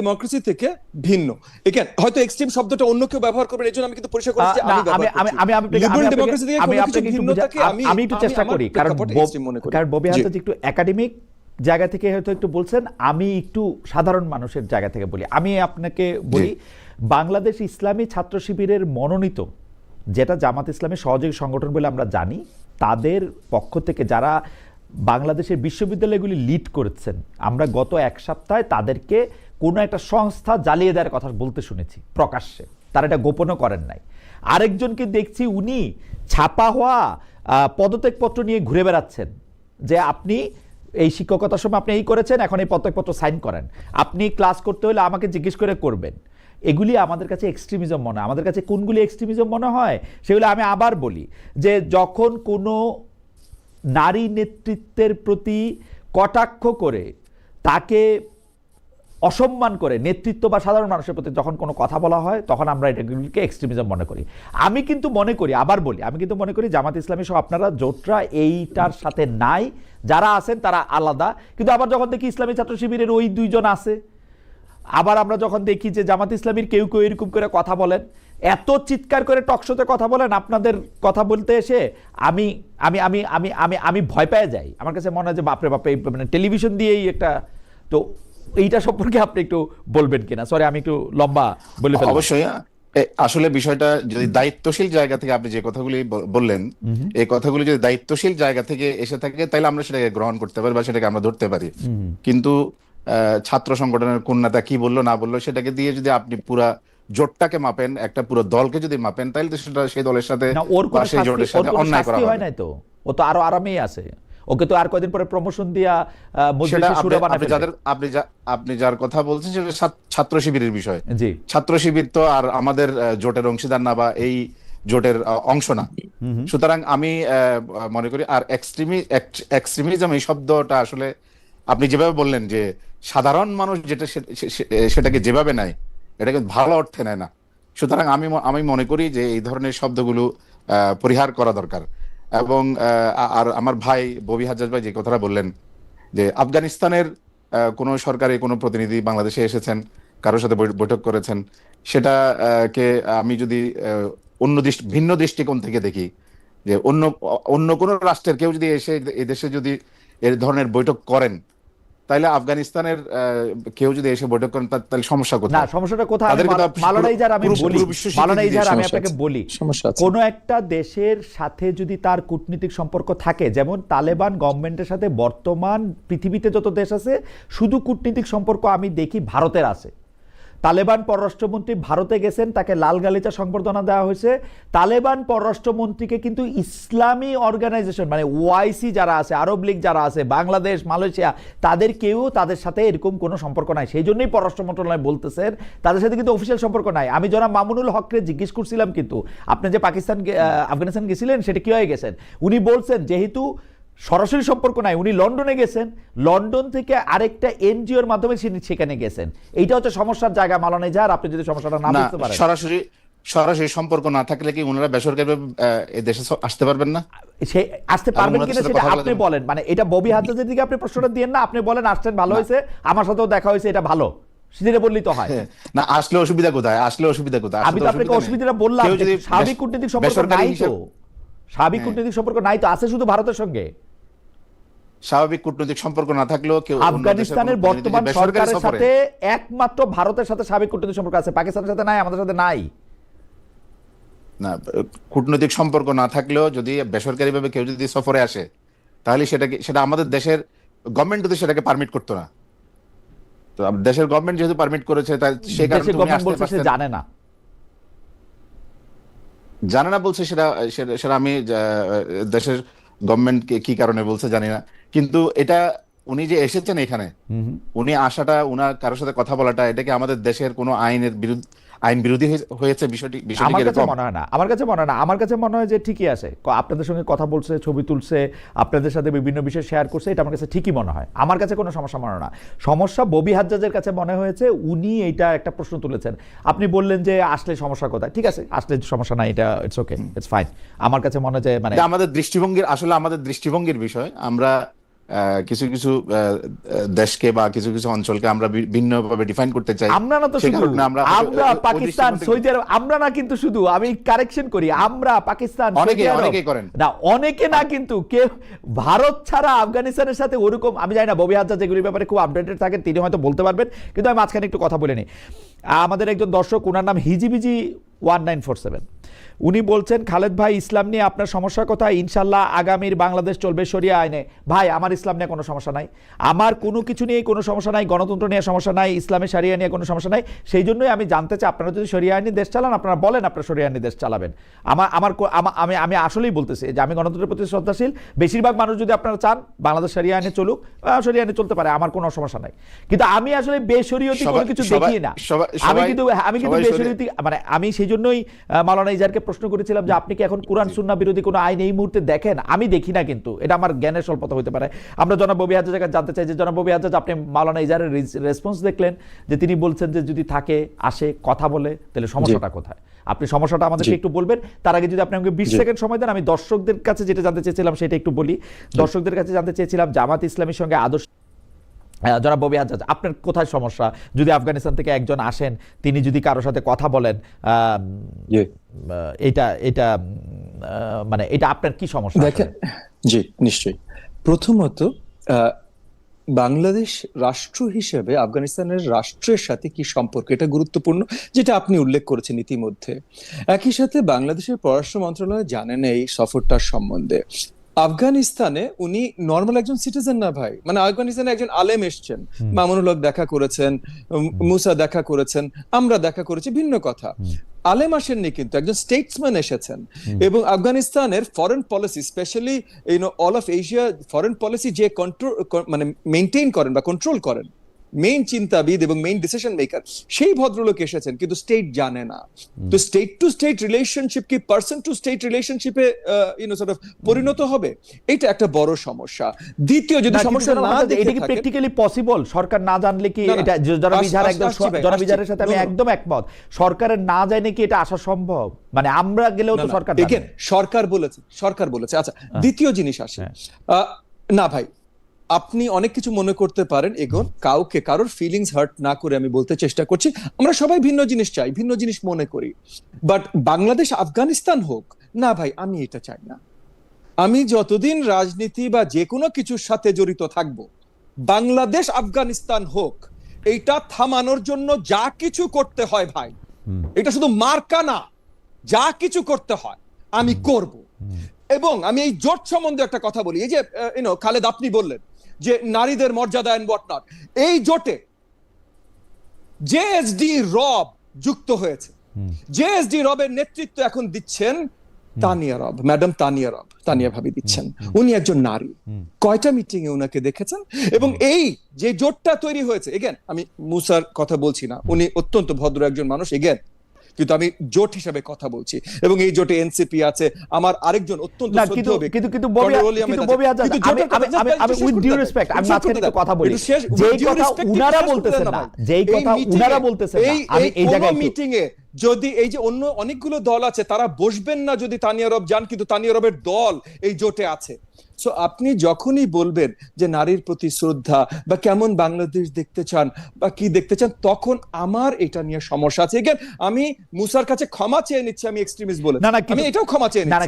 ডেমোক্রেসি থেকে ভিন্ন। এখানে হয়তো এক্সট্রিম শব্দটা অন্য কেউ ব্যবহার করবেন, এজন্য আমি কিন্তু পরিষ্কার করছি আমি একটু চেষ্টা করি, কারণ ববি হাজত একটু একাডেমিক জায়গা থেকে হয়তো একটু বলছেন, আমি একটু সাধারণ মানুষের জায়গা থেকে বলি। আমি আপনাকে বলি, বাংলাদেশ ইসলামী ছাত্র শিবিরের মনোনীত, যেটা জামাত ইসলামের সহযোগী সংগঠন বলে আমরা জানি, তাদের পক্ষ থেকে যারা বাংলাদেশের বিশ্ববিদ্যালয়গুলি লিড করেছেন, আমরা গত এক সপ্তাহে তাদেরকে কোনো একটা সংস্থা জ্বালিয়ে দেওয়ার কথা বলতে শুনেছি প্রকাশ্যে, তারা এটা গোপনও করেন নাই। আরেকজনকে দেখছি উনি ছাপা হওয়া পদত্যাগপত্র নিয়ে ঘুরে বেড়াচ্ছেন, যে আপনি এই শিক্ষকতার সময় আপনি এই করেছেন, এখন এই পদত্যাগপত্র সাইন করেন, আপনি ক্লাস করতে হলে আমাকে জিজ্ঞেস করে করবেন। এগুলি আমাদের কাছে এক্সট্রিমিজম মনে হয়। আমাদের কাছে কোনগুলি এক্সট্রিমিজম মনে হয় সেগুলো আমি আবার বলি, যে যখন কোনো নারী নেতৃত্বের প্রতি কটাক্ষ করে, তাকে অসম্মান করে, নেতৃত্ব বা সাধারণ মানুষের প্রতি যখন কোনো কথা বলা হয়, তখন আমরা এটাগুলিকে এক্সট্রিমিজম মনে করি। আমি কিন্তু মনে করি, আবার বলি, আমি কিন্তু মনে করি জামাত ইসলামী সহ আপনারা জোটরা এইটার সাথে নাই, যারা আছেন তারা আলাদা। কিন্তু আবার যখন দেখি ইসলামী ছাত্র শিবিরের ওই দুইজন আছে, আবার আমরা যখন দেখি যে জামাত ইসলামীর কেউ কেউ এরকম করে কথা বলেন, এত চিৎকার করে টকশোতে কথা বলেন, আপনাদের কথা বলতে এসে আমি আমি আমি আমি আমি আমি ভয় পেয়ে যাই। আমার কাছে মনে হয় যে বাপরে বাপরে, মানে টেলিভিশন দিয়েই একটা, তো এইটা সম্পর্কে আপনি একটু বলবেন কিনা? সরি আমি একটু লম্বা বলে ফেললাম। অবশ্যই। আসলে বিষয়টা যদি দায়িত্বশীল জায়গা থেকে আপনি যে কথাগুলি বললেন, এই কথাগুলি যদি দায়িত্বশীল জায়গা থেকে এসে থাকে তাহলে আমরা সেটাকে গ্রহণ করতে পারি বা সেটাকে আমরা ধরতে পারি। কিন্তু ছাত্র সংগঠনের কোন নেতা কি বললো না বললো সেটাকে দিয়ে যদি আপনি পুরা জোটটাকে মাপেন, একটা পুরো দলকে যদি মাপেন, তাহলে তো সেটা সেই দলের সাথে না, ওর বা কোনো সেই জোটের শাস্তি, ওর সাথে কোনো অন্যায় করা শাস্তি হয় হবে। নাই তো, ও তো আরো আরামেই আছে। ওকে তো আর কয়দিন পরে প্রমোশন দিয়া সেটা মজলিসে সুরা বানায় আপনি ফেলবে। যাদের আপনি যার কথা বলছেন সেটা ছাত্র শিবিরের বিষয়। জি, ছাত্র শিবির তো আর আমাদের জোটের অংশীদার না বা এই জোটের অংশ না। সুতরাং আমি মনে করি আর এক্সট্রিমিজম এই শব্দটা আসলে আপনি যেভাবে বললেন যে সাধারণ মানুষ যেটা সেটাকে যেভাবে নেয়, এটা কিন্তু ভালো অর্থে নেয় না। সুতরাং আমি মনে করি যে এই ধরনের শব্দগুলো পরিহার করা দরকার। এবং আর আমার ভাই ববি হাজ্জাজ ভাই যে কথাটা বললেন যে আফগানিস্তানের কোনো সরকারি কোনো প্রতিনিধি বাংলাদেশে এসেছেন, কারোর সাথে বৈঠক করেছেন, সেটা কে আমি যদি ভিন্ন দৃষ্টিকোণ থেকে দেখি, যে অন্য কোনো রাষ্ট্রের কেউ যদি এসে এই দেশে যদি এই ধরনের বৈঠক করেন, তাহলে আফগানিস্তানের কেউ যদি এসে বৈঠক করেন তাহলে সমস্যা না, কোথায়? সমস্যাটা কোথায়? তাদেরকে তো মাওলানা ইজার আমি পুরো বলি, বিশ্ব স্বীকৃতি মাওলানা ইজার আমি সমস্যা আপনাকে আছে। বলি, সমস্যা আছে। কোন একটা দেশের সাথে যদি তার কূটনীতিক সম্পর্ক থাকে, যেমন তালেবান গভর্নমেন্টের সাথে বর্তমান পৃথিবীতে যত দেশ আছে, শুধু কূটনীতিক সম্পর্ক আমি দেখি ভারতের আছে। তালেবান পররাষ্ট্রমন্ত্রী ভারতে গেছেন, তাকে লাল গালিচা সংবর্ধনা দেওয়া হয়েছে। তালেবান পররাষ্ট্রমন্ত্রীকে কিন্তু ইসলামী অর্গানাইজেশন, মানে ওআইসি যারা আছে, আরব লীগ যারা আছে, বাংলাদেশ, মালয়েশিয়া, তাদের কেউ তাদের সাথে এরকম কোনো সম্পর্ক নাই। সেই জন্যই পররাষ্ট্র মন্ত্রণালয় বলতেছেন তাদের সাথে কিন্তু অফিসিয়াল সম্পর্ক নাই। আমি জনাব মামুনুল হককে জিজ্ঞেস করছিলাম, কিন্তু আপনি যে আফগানিস্তান গেছিলেন সেটা কি হয়ে গেছেন, উনি বলছেন যেহেতু সরাসরি সম্পর্ক নাই, উনি লন্ডনে গেছেন, লন্ডন থেকে আরেকটা এনজিওর মাধ্যমে সেখানে গেছেন। এইটা হচ্ছে সমস্যার জায়গা মাওলানা ইজার, আপনি যদি সমস্যাটা না বুঝতে পারেন। সরাসরি সম্পর্ক না থাকলে কি ওনারা বেসরকারিভাবে এই দেশে আসতে পারবেন না? সে আসতে পারবেন কিনা সেটা আপনি বলেন। মানে এটা ববি হাজ্জাজের দিকে আপনি প্রশ্নটা দিয়েন না, আপনি বলেন আসছেন, ভালো হয়েছে, আমার সাথেও দেখা হয়েছে, এটা ভালো, সেটা বললেই তো হয়। না, আসলে অসুবিধা কোথায়? আমি তো আপনাকে অসুবিধাটা বললাম, স্বাভাবিক কূটনীতিক সম্পর্ক নাই তো, স্বাভাবিক কূটনীতিক সম্পর্ক নাই তো, আছে শুধু ভারতের সঙ্গে। স্বাভাবিক কূটনৈতিক সম্পর্ক না থাকলেও কেউ আফগানিস্তানের বর্তমান সরকারের সাথে একমাত্র ভারতের সাথে স্বাভাবিক কূটনৈতিক সম্পর্ক আছে, পাকিস্তানের সাথে নাই, আমাদের সাথে নাই। না, কূটনৈতিক সম্পর্ক না থাকলেও যদি বেসরকারিভাবে কেউ যদি সফরে আসে, তাহলে সেটা আমাদের দেশের গভর্নমেন্ট যদি সেটাকে পারমিট করতো না। তো দেশের গভর্নমেন্ট যেহেতু পারমিট করেছে, তাই সেই কারণে গভর্নমেন্ট বলছে সে জানে না বলছে, সেটা আমি দেশের গভর্নমেন্ট কি কারণে বলছে জানি না। কিন্তু এটা উনি যে এসেছেন এখানে, উনি আসাটা, উনার কারোর সাথে কথা বলাটা, এটা কি আমাদের দেশের কোনো আইন বিরোধী হয়েছে? বিষয়টি আমার কাছে মনে হয় না, আমার কাছে মনে হয় না, আমার কাছে মনে হয় যে ঠিকই আছে, আপনাদের সঙ্গে কথা বলছে, ছবি তুলছে, আপনাদের সাথে বিভিন্ন বিষয় শেয়ার করছে, এটা আমার কাছে ঠিকই মনে হয়, আমার কাছে কোনো সমস্যা মনে হয় না। সমস্যা ববি হাজ্জাজের কাছে মনে হয়েছে, উনি এইটা একটা প্রশ্ন তুলেছেন। আপনি বললেন যে আসলে সমস্যা কোথায়, ঠিক আছে, আসলে সমস্যা নাই, এটা ইটস ওকে, ইটস ফাইন। আমার কাছে মনে হয় যে মানে আমাদের দৃষ্টিভঙ্গির বিষয়। আমরা কিছু কিছু দেশকে বা কিছু কিছু অঞ্চলকে আমরা ভিন্নভাবে ডিফাইন করতে চাই। আমরা না তো শুধু, আমরা পাকিস্তান, সৌদি আরব, আমরা না কিন্তু শুধু, আমি কারেকশন করি, আমরা পাকিস্তান, অনেকেই করেন না, অনেকে না, কিন্তু কেউ ভারত ছাড়া আফগানিস্তানের সাথে ওরকম, আমি জানি না, ববি হাজ্জাজ যেগুলির ব্যাপারে খুব আপডেটেড থাকেন, তিনি হয়তো বলতে পারবেন, কিন্তু আমি মাঝখানে একটু কথা বলে নিই। আমাদের একজন দর্শক, ওনার নাম হিজিবিজি 1947, উনি বলছেন, খালেদ ভাই, ইসলাম নিয়ে আপনার সমস্যা কোথায়? ইনশাল্লাহ আগামীর বাংলাদেশ চলবে শরিয়া আইনে। ভাই, আমার ইসলাম নিয়ে কোনো সমস্যা নাই, আমার কোনো কিছু নিয়ে কোনো সমস্যা নাই, গণতন্ত্র নিয়ে সমস্যা নাই, ইসলামের শরিয়া নিয়ে কোনো সমস্যা নাই। সেই জন্যই আমি জানতে চাই, আপনারা যদি শরিয়া আইনি দেশ চালান, আপনারা বলেন আপনারা শরিয়া আইনি দেশ চালাবেন। আমি আসলেই বলতেছি যে আমি গণতন্ত্রের প্রতি শ্রদ্ধাশীল। বেশিরভাগ মানুষ যদি আপনারা চান বাংলাদেশ শরিয়া আইনে চলুক, শরিয়া আইনে চলতে পারে, আমার কোনো সমস্যা নাই। কিন্তু আমি আসলে বেশরিয়তি কোনো কিছু দেখি না। আমি কিন্তু বেশরিয়তি, মানে আমি সেই জন্যই মাওলানা ইজারকে প্রশ্ন করেছিলাম যে আপনি কি এখন কোরআন সুন্নাহ বিরোধী কোনো আইন এই মুহূর্তে দেখেন? আমি দেখি না, কিন্তু এটা আমার জ্ঞানের স্বল্পতা হতে পারে। আমরা জনাব ববি হাজ্জাজকে জানতে চাই যে, জনাব ববি হাজ্জাজ, আপনি মাওলানা ইজারের রেসপন্স দেখলেন যে তিনি বলছেন যে যদি থাকে, আসে, কথা বলে, তাহলে সমস্যাটা কোথায়? আপনি সমস্যাটা আমাদেরকে একটু বলবেন। তার আগে যদি আপনি আমাকে 20 সেকেন্ড সময় দেন, আমি দর্শকদের কাছে যেটা জানতে চেয়েছিলাম সেটা একটু বলি। দর্শকদের কাছে জানতে চেয়েছিলাম জামাত ইসলামীর সঙ্গে আদর্শ জনাব ববি হাজ্জাজ, আপনার কোথায় সমস্যা? যদি আফগানিস্তান থেকে একজন আসেন, তিনি যদি কারোর সাথে কথা বলেন, জি এটা এটা মানে এটা আপনার কি সমস্যা? দেখেন, জি নিশ্চয়ই। প্রথমত বাংলাদেশ রাষ্ট্র হিসেবে আফগানিস্তানের রাষ্ট্রের সাথে কি সম্পর্ক, এটা গুরুত্বপূর্ণ, যেটা আপনি উল্লেখ করেছেন ইতিমধ্যে। একই সাথে বাংলাদেশের পররাষ্ট্র মন্ত্রণালয় জানেন এই সফরটার সম্বন্ধে। আফগানিস্তানে উনি নর্মাল একজন সিটিজেন না ভাই, মানে আফগানিস্তানে একজন আলেম এসছেন, মামুনুল হক দেখা করেছেন, মুসা দেখা করেছেন, আমরা দেখা করেছি, ভিন্ন কথা। আলেম আসেননি, কিন্তু একজন স্টেটসম্যান এসেছেন। এবং আফগানিস্তানের foreign policy, specially all of Asia foreign policy যে কন্ট্রোল মানে মেইনটেইন করেন বা কন্ট্রোল করেন, মেইন চিন্তাবিদ এবং মেইন ডিসিশন মেকার, সেই ভদ্রলোক এসেছেন, কিন্তু স্টেট জানে না। তো স্টেট টু স্টেট রিলেশনশিপ কি পার্সন টু স্টেট রিলেশনশিপে সর্ট অফ পরিণত হবে? এটা একটা বড় সমস্যা। দ্বিতীয়, যদি সমস্যা না দেখে এটা কি প্র্যাকটিক্যালি পসিবল? সরকার না জানলে কি এটা, জনাব ইজহার একদম, জনাব ইজহারের সাথে আমি একদম একমত, সরকারের না জানে কি এটা আসা সম্ভব? মানে আমরা গেলেও তো সরকার জানে। সরকার বলেছে। আচ্ছা, দ্বিতীয় জিনিস আসে, না ভাই, আপনি অনেক কিছু মনে করতে পারেন, এগোন, কারোর ফিলিংস হার্ট না করে আমি বলতে চেষ্টা করছি, আমরা সবাই ভিন্ন জিনিস চাই, ভিন্ন জিনিস মনে করি। বাট বাংলাদেশ আফগানিস্তান হোক না ভাই, আমি এটা চাই না। আমি যতদিন রাজনীতি বা যে কোনো কিছুর সাথে জড়িত থাকব, বাংলাদেশ আফগানিস্তান হোক, এইটা থামানোর জন্য যা কিছু করতে হয় ভাই, এটা শুধু মার্কা না, যা কিছু করতে হয় আমি করব। এবং আমি এই জোট সম্বন্ধে একটা কথা বলি, এই যে খালেদ আপনি বললেন যে নারীদের মর্যাদা এন্ড হোয়াট নট, এই জোটে জেএসডি রব যুক্ত হয়েছে। জেএসডি রবের নেতৃত্ব এখন দিচ্ছেন তানিয়া রব, ম্যাডাম তানিয়া ভাবি দিচ্ছেন। উনি একজন নারী। কয়টা মিটিং এ উনাকে দেখেছেন? এবং এই যে জোটটা তৈরি হয়েছে, এগেন আমি মুসার কথা বলছি না, উনি অত্যন্ত ভদ্র একজন মানুষ, এগেন, কিন্তু আমি জোট হিসেবে কথা বলছি। এবং এই জোটে এনসিপি আছে, আমার আরেকজন অত্যন্ত শ্রদ্ধেয় ব্যক্তি, কিন্তু ববি হাজ্জাজ, আমি উইথ ডিউ রেসপেক্ট, আমি মাঝখানে একটু কথা বলি, যেই কথা উনারা বলতেছেন না, যেই কথা উনারা বলতেছেন না, আমি এই জায়গায় মিটিং এ যদি এই যে অন্য অনেকগুলো দল আছে, তারা বসবেন না যদি তানিয়া রব যান, কিন্তু তানিয়া রবের দল এই জোটে আছে। সো আপনি যখনই বলবেন যে নারীর প্রতি শ্রদ্ধা বা কেমন বাংলাদেশ দেখতে চান বা কি দেখতে চান, তখন আমার এটা নিয়ে সমস্যা আছে। আমি মুসার কাছে ক্ষমা চেয়ে নিচ্ছি, আমি এক্সট্রিমিস্ট বলেছি, আমি এটাও ক্ষমা চেয়ে নিচ্ছি।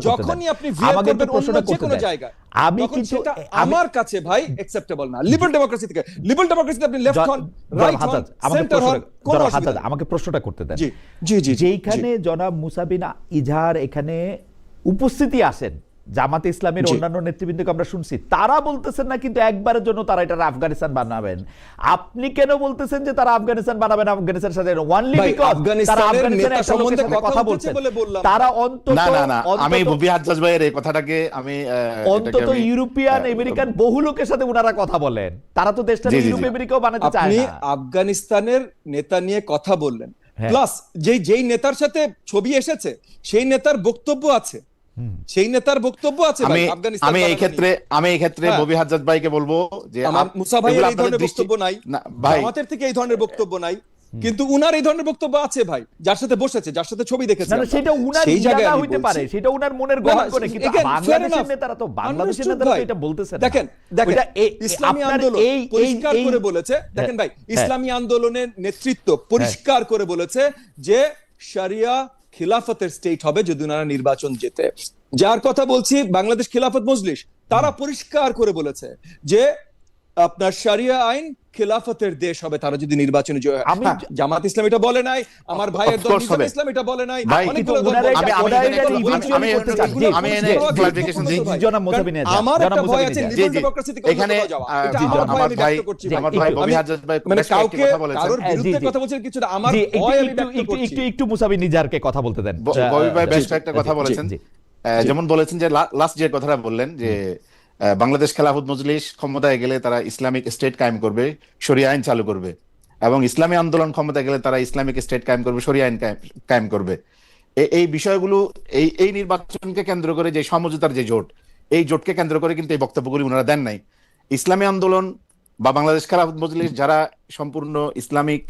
যখনই আপনি ভিয়ার করবেন অন্য যে কোনো জায়গায়, আমি কিন্তু আমার কাছে ভাই অ্যাকসেপ্টেবল না। লিবারেল ডেমোক্রেসি থেকে, লিবারেল ডেমোক্রেসিতে আপনি লেফট হন, রাইট হন, সেন্টার হন, কোন অসুবিধা নেই। আমাকে প্রশ্নটা করতে দেন। জি, যেখানে জনাব মুসা বিন ইজহার এখানে উপস্থিতি আসেন, জামাতে ইসলামের অন্যান্য নেতৃবৃন্দকে আমরা শুনছি, তারা বলতেছেন না কিন্তু একবারের জন্য তারা এটা আফগানিস্তান বানাবেন। আপনি কেন বলতেছেন যে তারা আফগানিস্তান বানাবেন? আফগানিস্তানের সাথে ওনলি বিকজ তারা আফগানিস্তানের সম্বন্ধে কথা বলছেন, তারা অন্তত আমি ববি হাজ্জাজ ভাইয়ের এই কথাটাকে আমি অন্তত ইউরোপিয়ান আমেরিকান বহু লোকের সাথে উনারা কথা বলেন, তারা তো দেশটা ইউরোপ আমেরিকাও বানাতে চায় না। আপনি আফগানিস্তানের নেতা নিয়ে কথা বললেন, প্লাস যেই নেতার সাথে ছবি এসেছে সেই নেতার বক্তব্য আছে, আমি এই ক্ষেত্রে ববি হাজ্জাজ ভাইকে বলবো যে মুসা ভাইয়ের এই ধরনের বক্তব্য নাই, আমাদের থেকে এই ধরনের বক্তব্য নাই, কিন্তু উনার এই ধরনের বক্তব্য আছে ভাই, যার সাথে বসেছে, যার সাথে ছবি দেখেছে, সেটা উনার ইরাদা হইতে পারে, সেটা উনার মনের গহন করে, কিন্তু বাংলাদেশের নেতারা তো এটা বলতেছেন। দেখেন ইসলামী আন্দোলন পরিষ্কার করে বলেছে, দেখেন ভাই, ইসলামী আন্দোলনের নেতৃত্ব পরিষ্কার করে বলেছে যে শরিয়া খিলাফতের স্টেট হবে যদি ওনারা নির্বাচন জেতে। যার কথা বলছি বাংলাদেশ খিলাফত মজলিস, তারা পরিষ্কার করে বলেছে যে আপনার শরিয়া আইন খিলাফতের দেশ হবে তারা যদি নির্বাচনে জয় হয়। জামাত ইসলাম এটা বলে নাই, আমার ভাইয়ের দল ইসলাম এটা বলে নাই, আমার একটা ভয় আছে লিবারেল ডেমোক্রেসি থেকে এখানে আমার ভাই ববি হাজ্জাজ ভাই মানে কাউকে কারোর বিরুদ্ধে কথা বলছেন কিছু না, আমার ভয় আমি ব্যক্ত করছি। একটু মুসা বিন ইজহারকে কথা বলতে দেন। ববি ভাই বেশ একটা কথা বলেছেন, যেমন বলেছেন যে লাস্ট যে কথাটা বললেন যে বাংলাদেশ খেলাফত মজলিস ক্ষমতায় গেলে তারা ইসলামিক স্টেট কায়েম করবে, শরিয়া আইন চালু করবে, এবং ইসলামী আন্দোলন ক্ষমতায় গেলে তারা ইসলামিক স্টেট কায়েম করবে, শরিয়া আইন কায়েম করবে। এই বিষয়গুলো এই নির্বাচনকে কেন্দ্র করে যে সমঝোতার যে জোট, এই জোটকে কেন্দ্র করে কিন্তু এই বক্তব্যগুলি ওনারা দেন নাই। ইসলামী আন্দোলন বা বাংলাদেশ খেলাফত মজলিস যারা সম্পূর্ণ ইসলামিক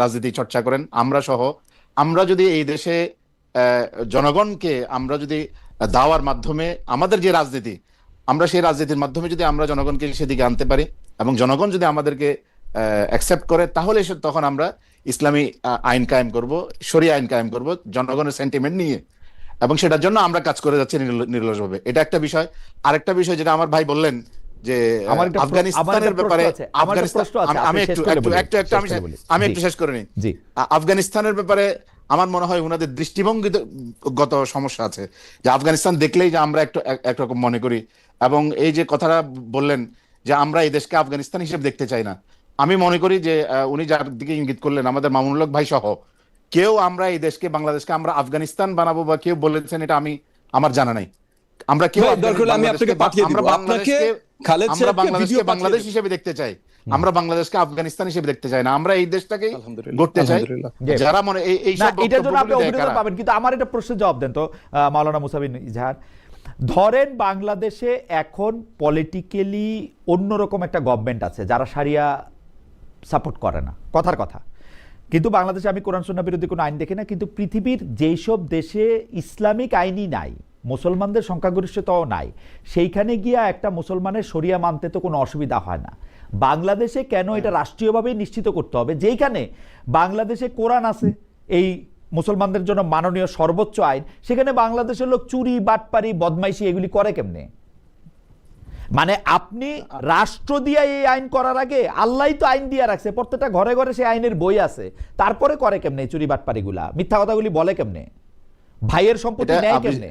রাজনীতি চর্চা করেন, আমরা সহ, আমরা যদি এই দেশে জনগণকে আমরা যদি দেওয়ার মাধ্যমে আমাদের যে রাজনীতি, আমরা সেই রাজনীতির মাধ্যমে যদি আমরা জনগণকে সেদিকে আনতে পারি এবং জনগণ যদি আমাদেরকে অ্যাকসেপ্ট করে, তাহলে তখন আমরা ইসলামী আইন কায়েম করব, শরিয়া আইন কায়েম করব জনগণের সেন্টিমেন্ট নিয়ে, এবং সেটার জন্য আমরা কাজ করে যাচ্ছি নির্লজ্জভাবে। এটা একটা বিষয়। আরেকটা বিষয় যেটা আমার ভাই বললেন যে আফগানিস্তানের ব্যাপারে, আমি একটু শেষ করে নিই। আফগানিস্তানের ব্যাপারে আমার মনে হয় ওনাদের দৃষ্টিভঙ্গিগত সমস্যা আছে, যে আফগানিস্তান দেখলেই যে আমরা একরকম মনে করি, এবং এই যে কথাটা বললেন যে আমরা এই দেশকে আফগানিস্তান হিসেবে দেখতে চাই না, আমি মনে করি যে উনি যার দিকে ইঙ্গিত করলেন আমাদের মামুনুল হক ভাই সহ কেউ আমরা এই দেশকে, বাংলাদেশকে আমরা আফগানিস্তান বানাবো বা কেউ বলেছেন এটা আমার জানা নাই। আমরা কেউ আমি আপনাকে পাঠিয়ে দিব, আপনাকে খালেদ আমরা সাহেবকে ভিডিও বাংলাদেশ হিসেবে দেখতে চাই, আমরা বাংলাদেশকে আফগানিস্তান হিসেবে দেখতে চাই না, আমরা এই দেশটাকে গড়তে চাই। যারা মনে এই সব এটার জন্য আপনি অভিনন্দন পাবেন, কিন্তু আমার এটা প্রশ্নের জবাব দেন তো মাওলানা মুসা বিন ইজহার। ধরেন বাংলাদেশে এখন পলিটিক্যালি অন্যরকম একটা গভর্নমেন্ট আছে যারা শারিয়া সাপোর্ট করে না, কথার কথা, কিন্তু বাংলাদেশে আমি কোরআন সুন্নাহ বিরোধী কোনো আইন দেখি না, কিন্তু পৃথিবীর যেই সব দেশে ইসলামিক আইনই নাই, মুসলমানদের সংখ্যাগরিষ্ঠতাও নাই, সেইখানে গিয়া একটা মুসলমানের শরিয়া মানতে তো কোনো অসুবিধা হয় না। বাংলাদেশে কেন এটা রাষ্ট্রীয়ভাবে নিশ্চিত করতে হবে? যেইখানে বাংলাদেশে কোরআন আছে, এই মুসলমানদের জন্য মাননীয় সর্বোচ্চ আইন, সেখানে বাংলাদেশের লোক চুরি, বাটপারি, বদমাইশি এগুলি করে কেমনে? মানে আপনি রাষ্ট্র দিয়ে এই আইন করার আগে আল্লাহই তো আইন দিয়ে রাখছে, প্রত্যেকটা ঘরে ঘরে সেই আইনের বই আছে, তারপরে করে কেমনে চুরি বাটপারিগুলা, মিথ্যা কথাগুলি বলে কেমনে, ভাইয়ের সম্পত্তি নেয় কেমনে?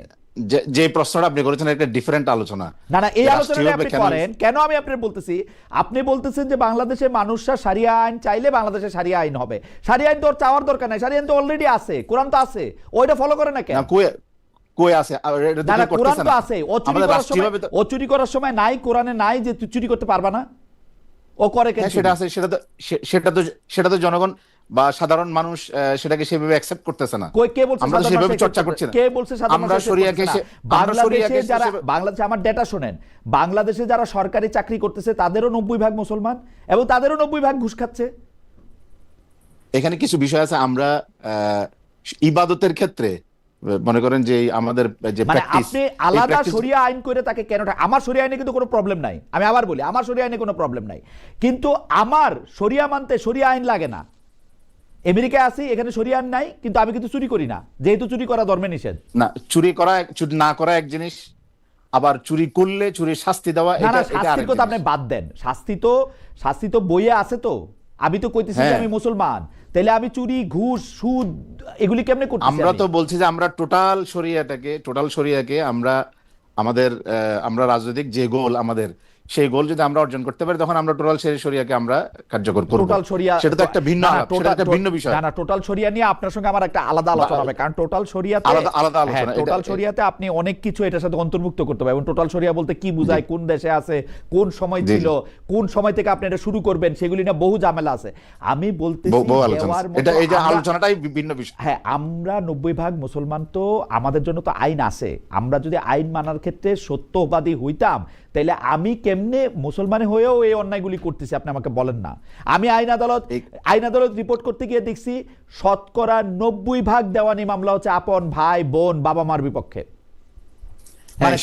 যে প্রশ্নটা আপনি করেছেন একটা ডিফারেন্ট আলোচনা। না না, এই আলোচনাটা আপনি করেন কেন? আমি আপনার বলতেছি, আপনি বলতেছেন যে বাংলাদেশের মানুষরা শারিয়া আইন চাইলে বাংলাদেশে শারিয়া আইন হবে। শারিয়া আইন তো চাওয়ার দরকার নাই, শারিয়া আইন তো অলরেডি আছে, কোরআন তো আছে, ওইটা ফলো করে না কেন? কই আছে? না, কোরআন তো আছে, ও চুরি করার সময় নাই, কোরআনে নাই যে তুই চুরি করতে পারবা না, ও করে কেন? সেটা আছে, সেটা তো জনগণ বা সাধারণ মানুষ সেটাকে সেভাবে অ্যাকসেপ্ট করতেছে না। কে বলছে আমরা সেভাবে চর্চা করছি না। কে বলছে সাধারণ মানুষ? আমরা শরিয়াকে বাংলাদেশে, আমার ডেটা শুনেন, বাংলাদেশে যারা সরকারি চাকরি করতেছে তাদেরও 90% মুসলমান এবং তাদেরও 90% ঘুষ খাচ্ছে। এখানে কিছু বিষয় আছে, আমরা ইবাদতের ক্ষেত্রে মনে করেন যে আমাদের যে প্র্যাকটিস, আপনি আলাদা শরিয়া আইন করে তাকে কেন? আমার শরিয়া আইনে কিন্তু কোনো প্রবলেম নাই, আমি আবার বলি আমার শরিয়া আইনে কোনো প্রবলেম নাই, কিন্তু আমার শরিয়া মানতে শরিয়া আইন লাগে না। আমেরিকায় আছি, এখানে শরিয়া আইন নাই, কিন্তু আমি কিন্তু চুরি করি না, যেহেতু চুরি করা ধর্মে নিষেধ। না, চুরি না করা এক জিনিস, আবার চুরি করলে চুরির শাস্তি দেওয়া, এটা শাস্তির কথা আপনি বাদ দেন, শাস্তি তো বইয়ে আছে। তো আমি তো কইতেছি যে আমি মুসলমান, তাহলে আমি চুরি, ঘুষ, সুদ এগুলি কেমনে করতেছি? আমরা তো বলছি যে আমরা টোটাল শরিয়াকে আমরা রাজনৈতিক যে গোল আমাদের, সেই গোল যদি আমরা অর্জন করতে পারি, তখন আমরা টোটাল শরিয়াকে আমরা কার্যকর করব। টোটাল শরিয়া সেটা তো একটা ভিন্ন বিষয়। না, টোটাল শরিয়া নিয়ে আপনার সঙ্গে আমার একটা আলাদা আলোচনা হবে, কারণ টোটাল শরিয়াতে আলাদা আলোচনা, টোটাল শরিয়াতে আপনি অনেক কিছু এটার সাথে অন্তর্ভুক্ত করতে হবে, এবং টোটাল শরিয়া বলতে কি বুঝায়, কোন দেশে আছে, কোন সময় ছিল, কোন সময় থেকে আপনি এটা শুরু করবেন, সেগুলি না বহু ঝামেলা আছে। আমি বলতেছি এই যে আলোচনাটাই ভিন্ন বিষয়। হ্যাঁ, আমরা 90% মুসলমান, তো আমাদের জন্য তো আইন আছে। আমরা যদি আইন মানার ক্ষেত্রে সত্যবাদী হইতাম, তাহলে আমি কেমনে মুসলমানে হয়েও এই অন্যায়গুলি করতেছি আপনি আমাকে বলেন না। আমি আইন আদালত রিপোর্ট করতে গিয়ে দেখছি 90% দেওয়ানি মামলা হচ্ছে আপন ভাই, বোন, বাবা মার বিপক্ষে।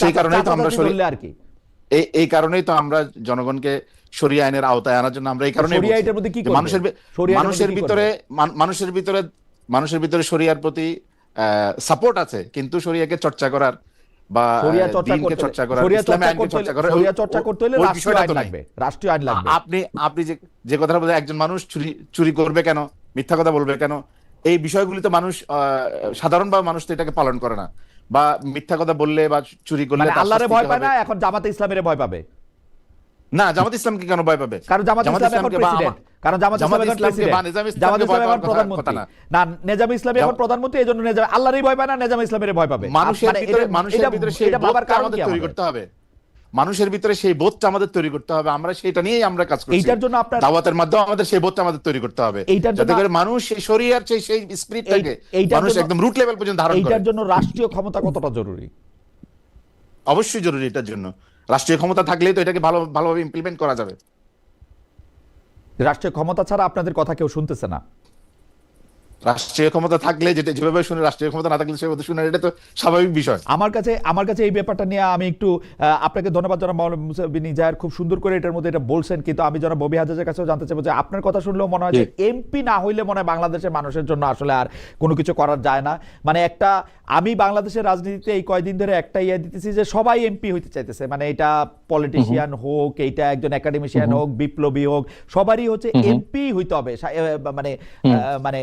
সেই কারণেই তো আমরা এই কারণেই তো আমরা জনগণকে শরিয়া আইনের আওতায় আনার জন্য আমরা এই কারণে মানুষের ভিতরে শরিয়ার প্রতি সাপোর্ট আছে, কিন্তু শরিয়াকে চর্চা করার বা দ্বীনকে চর্চা করার, ইসলামী আইনকে চর্চা করার, শরিয়া চর্চা করতে হলে রাষ্ট্রীয় আইন লাগবে, রাষ্ট্রীয় আইন লাগবে। আপনি যে কথাটা বলেন, একজন মানুষ চুরি করবে কেন, মিথ্যা কথা বলবে কেন, এই বিষয়গুলি তো মানুষ সাধারণভাবে মানুষ তো এটাকে পালন করে না, বা মিথ্যা কথা বললে বা চুরি করলে আল্লাহরে ভয় পায় না, এখন জামাতে ইসলামের ভয় পাবে না। জামাত ইসলামকে কেন ভয় পাবে? কারণ জামাত ইসলাম এখন প্রেসিডেন্ট, কারণ জামাত ইসলাম এখন প্রধানমন্ত্রী না, নেজাম ইসলামী এখন প্রধানমন্ত্রী, এইজন্য নেজাম আল্লাহরই ভয় পায় না, নেজাম ইসলামের ভয় পাবে। মানুষের ভিতরে সেই বোধটা আমাদের তৈরি করতে হবে, মানুষের ভিতরে সেই বোধটা আমাদের তৈরি করতে হবে। আমরা সেটা নিয়েই আমরা কাজ করছি। এইটার জন্য আপনার দাওয়াতের মাধ্যমে আমাদের সেই বোধটা আমাদের তৈরি করতে হবে, যাতে করে মানুষ সেই শরিয়ার সেই স্পিরিটটাকে মানুষ একদম রুট লেভেল পর্যন্ত ধারণ করে। এইটার জন্য রাষ্ট্রীয় ক্ষমতা কতটা জরুরি? অবশ্যই জরুরি। এটার জন্য রাষ্ট্রীয় ক্ষমতা থাকলেই তো এটাকে ভালোভাবে ইমপ্লিমেন্ট করা যাবে। রাষ্ট্রীয় ক্ষমতা ছাড়া আপনাদের কথা কেউ শুনতেছে না। রাষ্ট্রীয় ক্ষমতা থাকলে যেভাবে শুনে, রাষ্ট্রীয় ক্ষমতা না থাকলে সেভাবে শুনে, এটা তো স্বাভাবিক বিষয়। আমার কাছে এই ব্যাপারটা নিয়ে আমি একটু আপনাকে ধন্যবাদ জনাব মাওলানা মুসা বিন ইজাহার, খুব সুন্দর করে এটার মধ্যে এটা বলছেন, কিন্তু আমি জনাব ববি হাজাজের কাছেও জানতে চাইবো যে আপনার কথা শুনলেও মনে হয় যে এমপি না হইলে মনে হয় বাংলাদেশের মানুষের জন্য আসলে আর কোনো কিছু করার যায় না। মানে একটা, আমি বাংলাদেশের রাজনীতিতে এই কয়দিন ধরে একটা ইয়ে দিতেছি যে সবাই এমপি হইতে চাইতেছে, মানে এটা পলিটিশিয়ান হোক, এইটা একজন একাডেমিশিয়ান হোক, বিপ্লবী হোক, সবারই হচ্ছে এমপি হইতে হবে। মানে মানে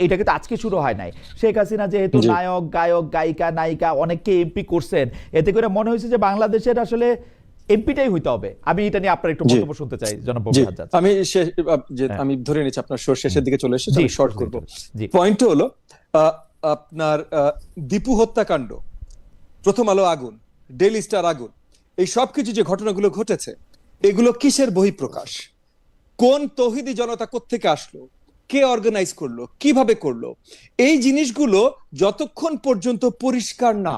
এইটা কিন্তু আজকে শুরু হয় নাই। শেখ হাসিনা যেহেতু নায়ক, গায়ক, গায়িকা, নায়িকা অনেককে এমপি করছেন, এতে করে মনে হয়েছে যে বাংলাদেশের আসলে এমপিটাই হইতে হবে। আমি এটা নিয়ে আপনার একটু মন্তব্য শুনতে চাই জনাব ববি হাজাজ। আমি ধরে নিচ্ছি আপনার শেষের দিকে চলে এসেছে, আমি শর্ট করব। জি। পয়েন্ট হলো আপনার দীপু হত্যাকাণ্ড, প্রথম আলো আগুন, ডেইলি স্টার আগুন, এই সবকিছু যে ঘটনাগুলো ঘটেছে, এগুলো কিসের বহিঃপ্রকাশ? কোন তৌহিদি জনতা কোত্থেকে আসলো, কে অর্গানাইজ করলো, কিভাবে করলো? এই জিনিসগুলো যতক্ষণ পর্যন্ত পরিষ্কার না,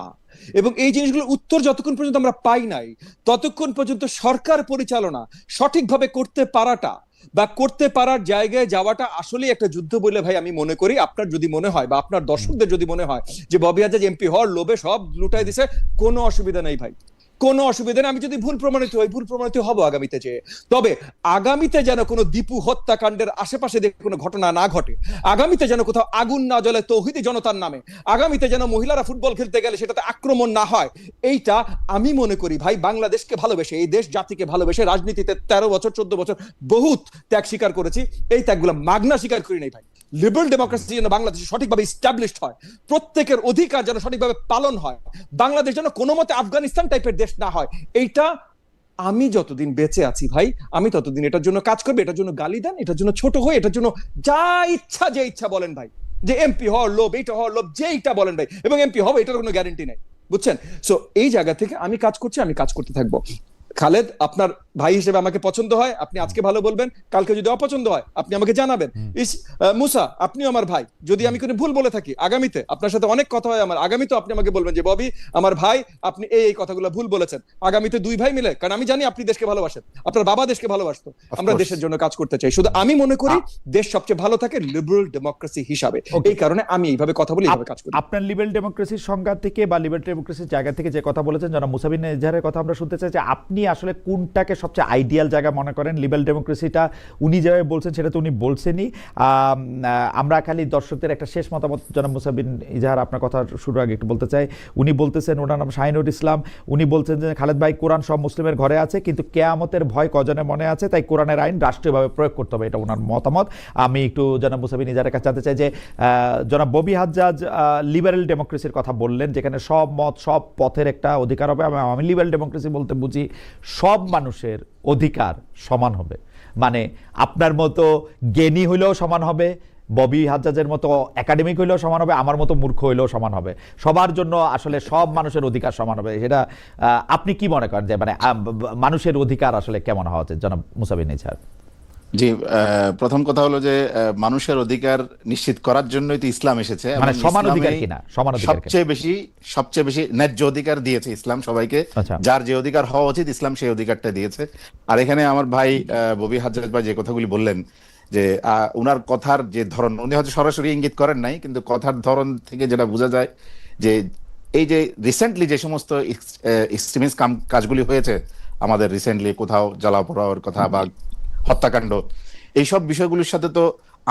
এবং এই জিনিসগুলোর উত্তর যতক্ষণ পর্যন্ত আমরা পাই নাই, ততক্ষণ পর্যন্ত সরকার পরিচালনা সঠিকভাবে করতে পারাটা বা করতে পারার জায়গায় যাওয়াটা আসলেই একটা যুদ্ধ বলে ভাই আমি মনে করি। আপনার যদি মনে হয় বা আপনার দর্শকদের যদি মনে হয় যে ববি হাজাজ এমপি হওয়ার লোভে সব লুটাই দিছে, কোনো অসুবিধা নেই ভাই, কোনো অসুবিধা নেই। আমি যদি ভুল প্রমাণিত হই, ভুল প্রমাণিত হবো আগামীতে। যে তবে আগামীতে যেন কোনো দীপু হত্যাকাণ্ডের আশেপাশে কোনো ঘটনা না ঘটে, আগামীতে যেন কোথাও আগুন না জ্বলে তৌহিদি জনতার নামে, আগামীতে যেন মহিলারা ফুটবল খেলতে গেলে সেটাতে আক্রমণ না হয়, এইটা আমি মনে করি ভাই বাংলাদেশকে ভালোবেসে, এই দেশ জাতিকে ভালোবেসে, রাজনীতিতে 13 বছর 14 বছর বহুত ত্যাগ স্বীকার করেছি, এই ত্যাগগুলো মাগনা স্বীকার করি নাই ভাই। লিবারেল ডেমোক্রেসি যেন বাংলাদেশে সঠিকভাবে ইস্টাবলিশড হয়, প্রত্যেকের অধিকার যেন সঠিকভাবে পালন হয়, বাংলাদেশ যেন কোনো মতে আফগানিস্তান টাইপের দেশ না হয়, এইটা আমি যতদিন বেঁচে আছি ভাই, আমি ততদিন এটার জন্য কাজ করবো। এটার জন্য গালি দেন, এটার জন্য ছোট হয়ে, এটার জন্য যা ইচ্ছা যে ইচ্ছা বলেন ভাই, যে এমপি হওয়ার লোভ, এইটা হওয়ার লোভ, যেইটা বলেন ভাই, এবং এমপি হবে এটার কোনো গ্যারান্টি নাই, বুঝছেন? সো এই জায়গা থেকে আমি কাজ করছি, আমি কাজ করতে থাকবো। খালেদ, আপনার ভাই হিসেবে আমাকে পছন্দ হয়, আপনি আজকে ভালো বলবেন, কালকে যদি অপছন্দ হয় আপনি আমাকে জানাবেন। মুসা, আপনিও আমার ভাই, যদি আমি কোনো ভুল বলে থাকি আগামীতে, আপনার সাথে অনেক কথা হয় আমার, আগামীতে আপনি আমাকে বলবেন যে ববি আমার ভাই, আপনি এই কথাগুলো ভুল বলেছেন। আগামীতে দুই ভাই মিলে, কারণ আমি জানি আপনি দেশকে ভালোবাসেন, আপনার বাবা দেশকে ভালোবাসতো, আমরা দেশের জন্য কাজ করতে চাই। শুধু আমি মনে করি দেশ সবচেয়ে ভালো থাকে লিবারেল ডেমোক্রেসি হিসাবে, এই কারণে আমি এইভাবে কথা বলি, এইভাবে কাজ করি। আপনার লিবারেল ডেমোক্রেসির সংজ্ঞা থেকে বা লিবারেল ডেমোক্রেসির জায়গা থেকে যে কথা বলেছেন জনাব মুসা বিন ইজাহারের কথা আমরা শুনতে চাই যে আপনি আসলে কোনটাকে সবচেয়ে আইডিয়াল জায়গা মনে করেন। লিবারেল ডেমোক্রেসিটা উনি যেভাবে বলছেন সেটা তো উনি বলছেনই। আমরা খালি দর্শকদের একটা শেষ মতামত জনাব মুসা বিন ইজাহার আপনার কথা শুরুর আগে একটু বলতে চাই। উনি বলতেছেন, ওনার নাম শাহিনুর ইসলাম, উনি বলছেন যে খালেদ ভাই, কোরআন সব মুসলিমের ঘরে আছে, কিন্তু কেয়ামতের ভয় কজনের মনে আছে, তাই কোরআনের আইন রাষ্ট্রীয়ভাবে প্রয়োগ করতে হবে, এটা ওনার মতামত। আমি একটু জনাব মুসা বিন ইজাহারের কাছে জানতে চাই যে জনাব ববি হাজ্জাজ লিবারেল ডেমোক্রেসির কথা বললেন, যেখানে সব মত, সব পথের একটা অধিকার হবে। আমি লিবারেল ডেমোক্রেসি বলতে বুঝি সব মানুষের অধিকার সমান হবে, মানে আপনার মতো জ্ঞানী হইলেও সমান হবে, ববি হাজ্জাজের মতো একাডেমিক হইলেও সমান হবে, আমার মতো মূর্খ হইলেও সমান হবে, সবার জন্য আসলে সব মানুষের অধিকার সমান হবে। সেটা আপনি কি মনে করেন যে মানে মানুষের অধিকার আসলে কেমন হওয়া উচিত জনাব মুসা বিন ইজাহার? জি, প্রথম কথা হলো যে মানুষের অধিকার নিশ্চিত করার জন্যই তো ইসলাম এসেছে। মানে সমান অধিকার কিনা, সমান অধিকার সবচেয়ে বেশি ন্যায্য অধিকার দিয়েছে ইসলাম সবাইকে। আচ্ছা। যার যে অধিকার হওয়া উচিত ইসলাম সেই অধিকারটা দিয়েছে। আর এখানে আমার ভাই ববি হাজ্জাজ ভাই যে কথাগুলি বললেন, যে উনার কথার যে ধরন, উনি হয়তো সরাসরি ইঙ্গিত করেন নাই, কিন্তু কথার ধরন থেকে যেটা বোঝা যায় যে এই যে রিসেন্টলি যে সমস্ত এক্সট্রিমিস্ট কাজগুলি হয়েছে আমাদের, রিসেন্টলি কোথাও জ্বালাপোড়ার কথা বা হত্যাকাণ্ড, এইসব বিষয়গুলির সাথে তো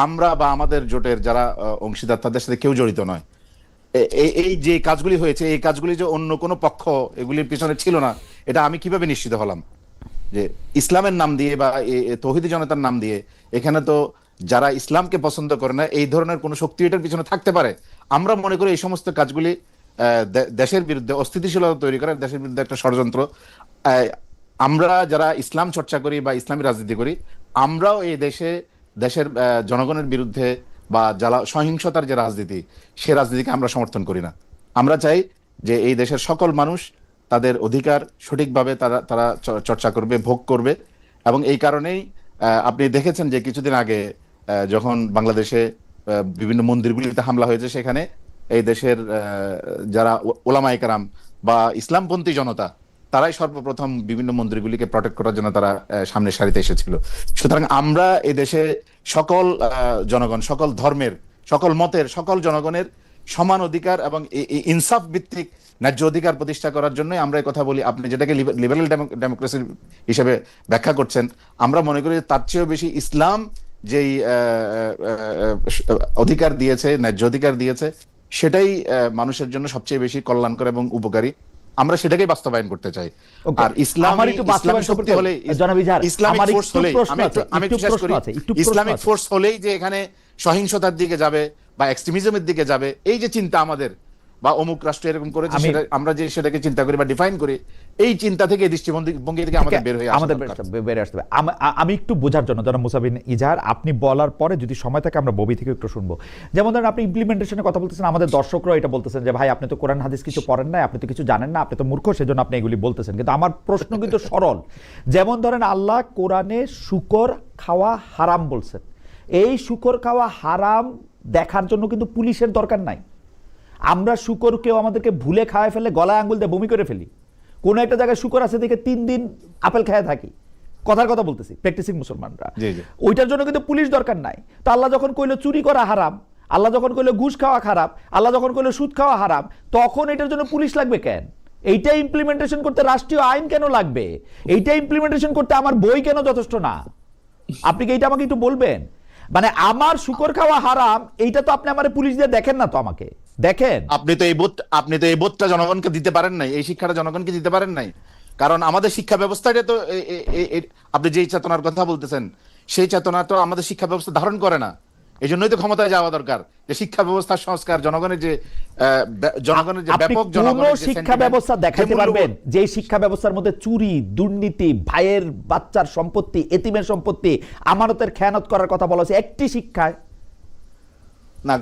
আমরা বা আমাদের জোটের যারা অংশীদার তাদের সাথে কেউ জড়িত নয়। এই যে কাজগুলি হয়েছে, এই কাজগুলি যে অন্য কোনো পক্ষ এগুলির পিছনে ছিল না, এটা আমি কিভাবে নিশ্চিত হলাম? যে ইসলামের নাম দিয়ে বা তৌহিদি জনতার নাম দিয়ে এখানে তো যারা ইসলামকে পছন্দ করে না, এই ধরনের কোনো শক্তি এটার পিছনে থাকতে পারে। আমরা মনে করি এই সমস্ত কাজগুলি দেশের বিরুদ্ধে অস্থিতিশীলতা তৈরি করে, দেশের বিরুদ্ধে একটা ষড়যন্ত্র। আমরা যারা ইসলাম চর্চা করি বা ইসলামী রাজনীতি করি, আমরাও এই দেশের জনগণের বিরুদ্ধে বা যারা সহিংসতার যে রাজনীতি, সে রাজনীতিকে আমরা সমর্থন করি না। আমরা চাই যে এই দেশের সকল মানুষ তাদের অধিকার সঠিকভাবে তারা চর্চা করবে, ভোগ করবে। এবং এই কারণেই আপনি দেখেছেন যে কিছুদিন আগে যখন বাংলাদেশে বিভিন্ন মন্দিরগুলিতে হামলা হয়েছে, সেখানে এই দেশের যারা ওলামায়ে কেরাম বা ইসলামপন্থী জনতা, তারাই সর্বপ্রথম বিভিন্ন মন্দিরগুলিকে প্রটেক্ট করার জন্য তারা সামনের সারিতে এসেছিল। সুতরাং আমরা এদেশে সকল জনগণ, সকল ধর্মের, সকল মতের, সকল জনগণের সমান অধিকার এবং ইনসাফ ভিত্তিক ন্যায্য অধিকার প্রতিষ্ঠা করার জন্য আমরা এই কথা বলি। আপনি যেটাকে লিবারেল ডেমোক্রেসি হিসেবে ব্যাখ্যা করছেন, আমরা মনে করি যে তার চেয়েও বেশি ইসলাম যেই অধিকার দিয়েছে, ন্যায্য অধিকার দিয়েছে, সেটাই মানুষের জন্য সবচেয়ে বেশি কল্যাণকর এবং উপকারী। আমরা সেটাকেই বাস্তবায়ন করতে চাই। আর ইসলামিক ফোর্স হলেই যে এখানে সহিংসতার দিকে যাবে বা এক্সট্রিমিজমের দিকে যাবে, এই যে চিন্তা আমাদের, বা অমুক রাষ্ট্র এরকম করেছে, আমরা যে সেটাকে চিন্তা করি বা ডিফাইন করি, এই চিন্তা থেকে, দৃষ্টিভঙ্গি থেকে আমাদের বের হয়ে আসতে হবে। আমি একটু বোঝার জন্য, যারা মুসা বিন ইজাহার, আপনি বলার পরে যদি সময় থাকে আমরা ববি থেকে একটু শুনবো। যেমন ধরেন আপনি ইমপ্লিমেন্টেশনের কথা বলতেছেন, আমাদের দর্শকরা এটা বলতেছেন যে ভাই আপনি তো কোরআন হাদিস কিছু পড়েন না, আপনি তো কিছু জানেন না, আপনি তো মূর্খ, সেজন্য আপনি এগুলি বলতেছেন। কিন্তু আমার প্রশ্ন কিন্তু সরল। যেমন ধরেন আল্লাহ কোরআনে শুকর খাওয়া হারাম বলছেন, এই শুকর খাওয়া হারাম দেখার জন্য কিন্তু পুলিশের দরকার নাই। আমরা শুকর কেউ আমাদেরকে ভুলে খাওয়ায় ফেলে, গলায় আঙ্গুল দিয়ে বমি করে ফেলি। কোন একটা জায়গায় শুকর আছে দেখে 3 দিন আপেল খায় থাকি, কথার কথা বলতেছি, প্র্যাকটিসিং মুসলমানরা। ওইটার জন্য কিন্তু পুলিশ দরকার নাই। তো আল্লাহ যখন কইলো চুরি করা হারাম, আল্লাহ যখন কইলো ঘুষ খাওয়া খারাপ, আল্লাহ যখন কইলো সুদ খাওয়া হারাম, তখন এটার জন্য পুলিশ লাগবে কেন? এইটা ইমপ্লিমেন্টেশন করতে রাষ্ট্রীয় আইন কেন লাগবে? এইটা ইমপ্লিমেন্টেশন করতে আমার বই কেন যথেষ্ট না? আপনি কি এইটা আমাকে একটু বলবেন? মানে আমার শুকর খাওয়া হারাম, এইটা তো আপনি আমার পুলিশ দিয়ে দেখেন না, তো আমাকে দেখেন। আপনি তো এই বোধটা জনগণকে দিতে পারেন নাই, এই শিক্ষাটা জনগণকে দিতে পারেন নাই। কারণ আমাদের শিক্ষা ব্যবস্থাটা তো, আপনি যেই চেতনার কথা বলতেছেন, সেই চেতনা তো আমাদের শিক্ষা ব্যবস্থা ধারণ করে না। এই জন্যই তো ক্ষমতায় যাওয়া দরকার, যে শিক্ষা ব্যবস্থার সংস্কার, জনগণের যে ব্যাপক শিক্ষা ব্যবস্থা দেখাতে পারবেন যে শিক্ষা ব্যবস্থার মধ্যে চুরি, দুর্নীতি, ভাইয়ের বাচ্চার সম্পত্তি, এতিমের সম্পত্তি, আমানতের খেয়ানত করার কথা বলা হয়েছে একটি শিক্ষায়? না,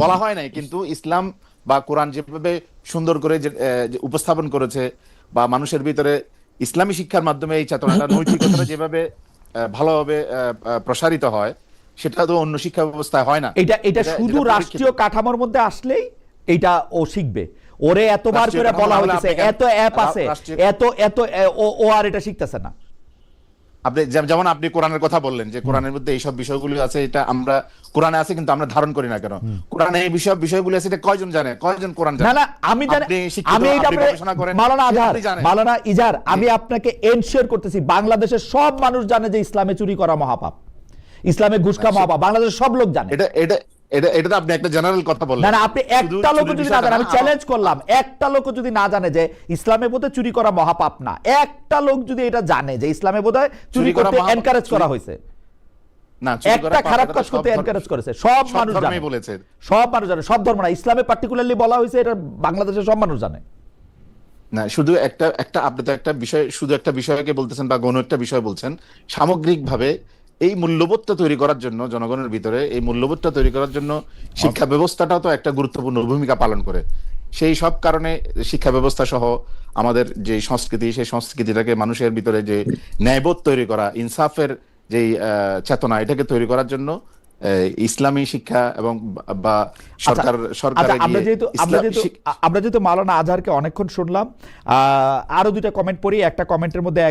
বলা হয় নাই, কিন্তু ইসলাম বা কোরআন যেভাবে সুন্দর করে উপস্থাপন করেছে, বা মানুষের ভিতরে ইসলামী শিক্ষার মাধ্যমে এই চেতনাটা, নৈতিকতাটা যেভাবে ভালোভাবে প্রসারিত হয়, সেটা তো অন্য শিক্ষা ব্যবস্থায় হয় না। এটা শুধু রাষ্ট্রীয় কাঠামোর মধ্যে আসলেই এটা ও শিখবে। ওরে এতবার করে বলা হয়েছে, এত অ্যাপ আছে, এত ও আর এটা শিখতেছে না। আপনি যেমন আপনি কোরআনের কথা বললেন, যে কোরআনের মধ্যে এইসব বিষয়গুলো আছে, এটা আমরা কোরআনে আছে কিন্তু আমরা ধারণ করি না কেন? কোরআনে এই বিষয়গুলো আছে, এটা কয়জন জানে? কয়জন কোরআন জানে? না, আমি জানি, আমি এটা মাওলানা ইজাহার, আমি আপনাকে এনশিওর করতেছি বাংলাদেশের সব মানুষ জানে যে ইসলামে চুরি করা মহাপাপ, ইসলামে ঘুষ খাওয়া মহাপাপ, বাংলাদেশের সব লোক জানে। এটা তো আপনি একটা জেনারেল কথা বললেন। না, আপনি একটা লোক যদি না জানে, আমি চ্যালেঞ্জ করলাম, একটা লোক যদি না জানে যে ইসলামে বোধহয় চুরি করা মহাপাপ না, একটা লোক যদি এটা জানে যে ইসলামে বোধহয় চুরি করতে এনকারেজ করা হয়েছে, না একটা খারাপ কাজ করতে এনকারেজ করেছে, সব মানুষ জানে, সব মানুষ জানে, সব ধর্ম না, ইসলামে পার্টিকুলারলি বলা হয়েছে, এটা বাংলাদেশের সব মানুষ জানে। না, শুধু একটা আপনি তো একটা বিষয়, শুধু একটা বিষয়কে বলতেছেন বা গণ একটা বিষয় বলছেন। সামগ্রিকভাবে এই মূল্যবোধটা তৈরি করার জন্য, জনগণের ভিতরে এই মূল্যবোধটা তৈরি করার জন্য শিক্ষা ব্যবস্থাটাও তো একটা গুরুত্বপূর্ণ ভূমিকা পালন করে। সেই সব কারণে শিক্ষা ব্যবস্থা সহ আমাদের যে সংস্কৃতি, সেই সংস্কৃতিটাকে মানুষের ভিতরে যে ন্যায়বোধ তৈরি করা, ইনসাফের যেই চেতনা, এটাকে তৈরি করার জন্য ইসলামী শিক্ষা এবং বা আমরা যেহেতু মাওলানা আজহারকে অনেকক্ষণ শুনলাম, আরো 2টা কমেন্ট পড়ি। একটা কমেন্টের মধ্যে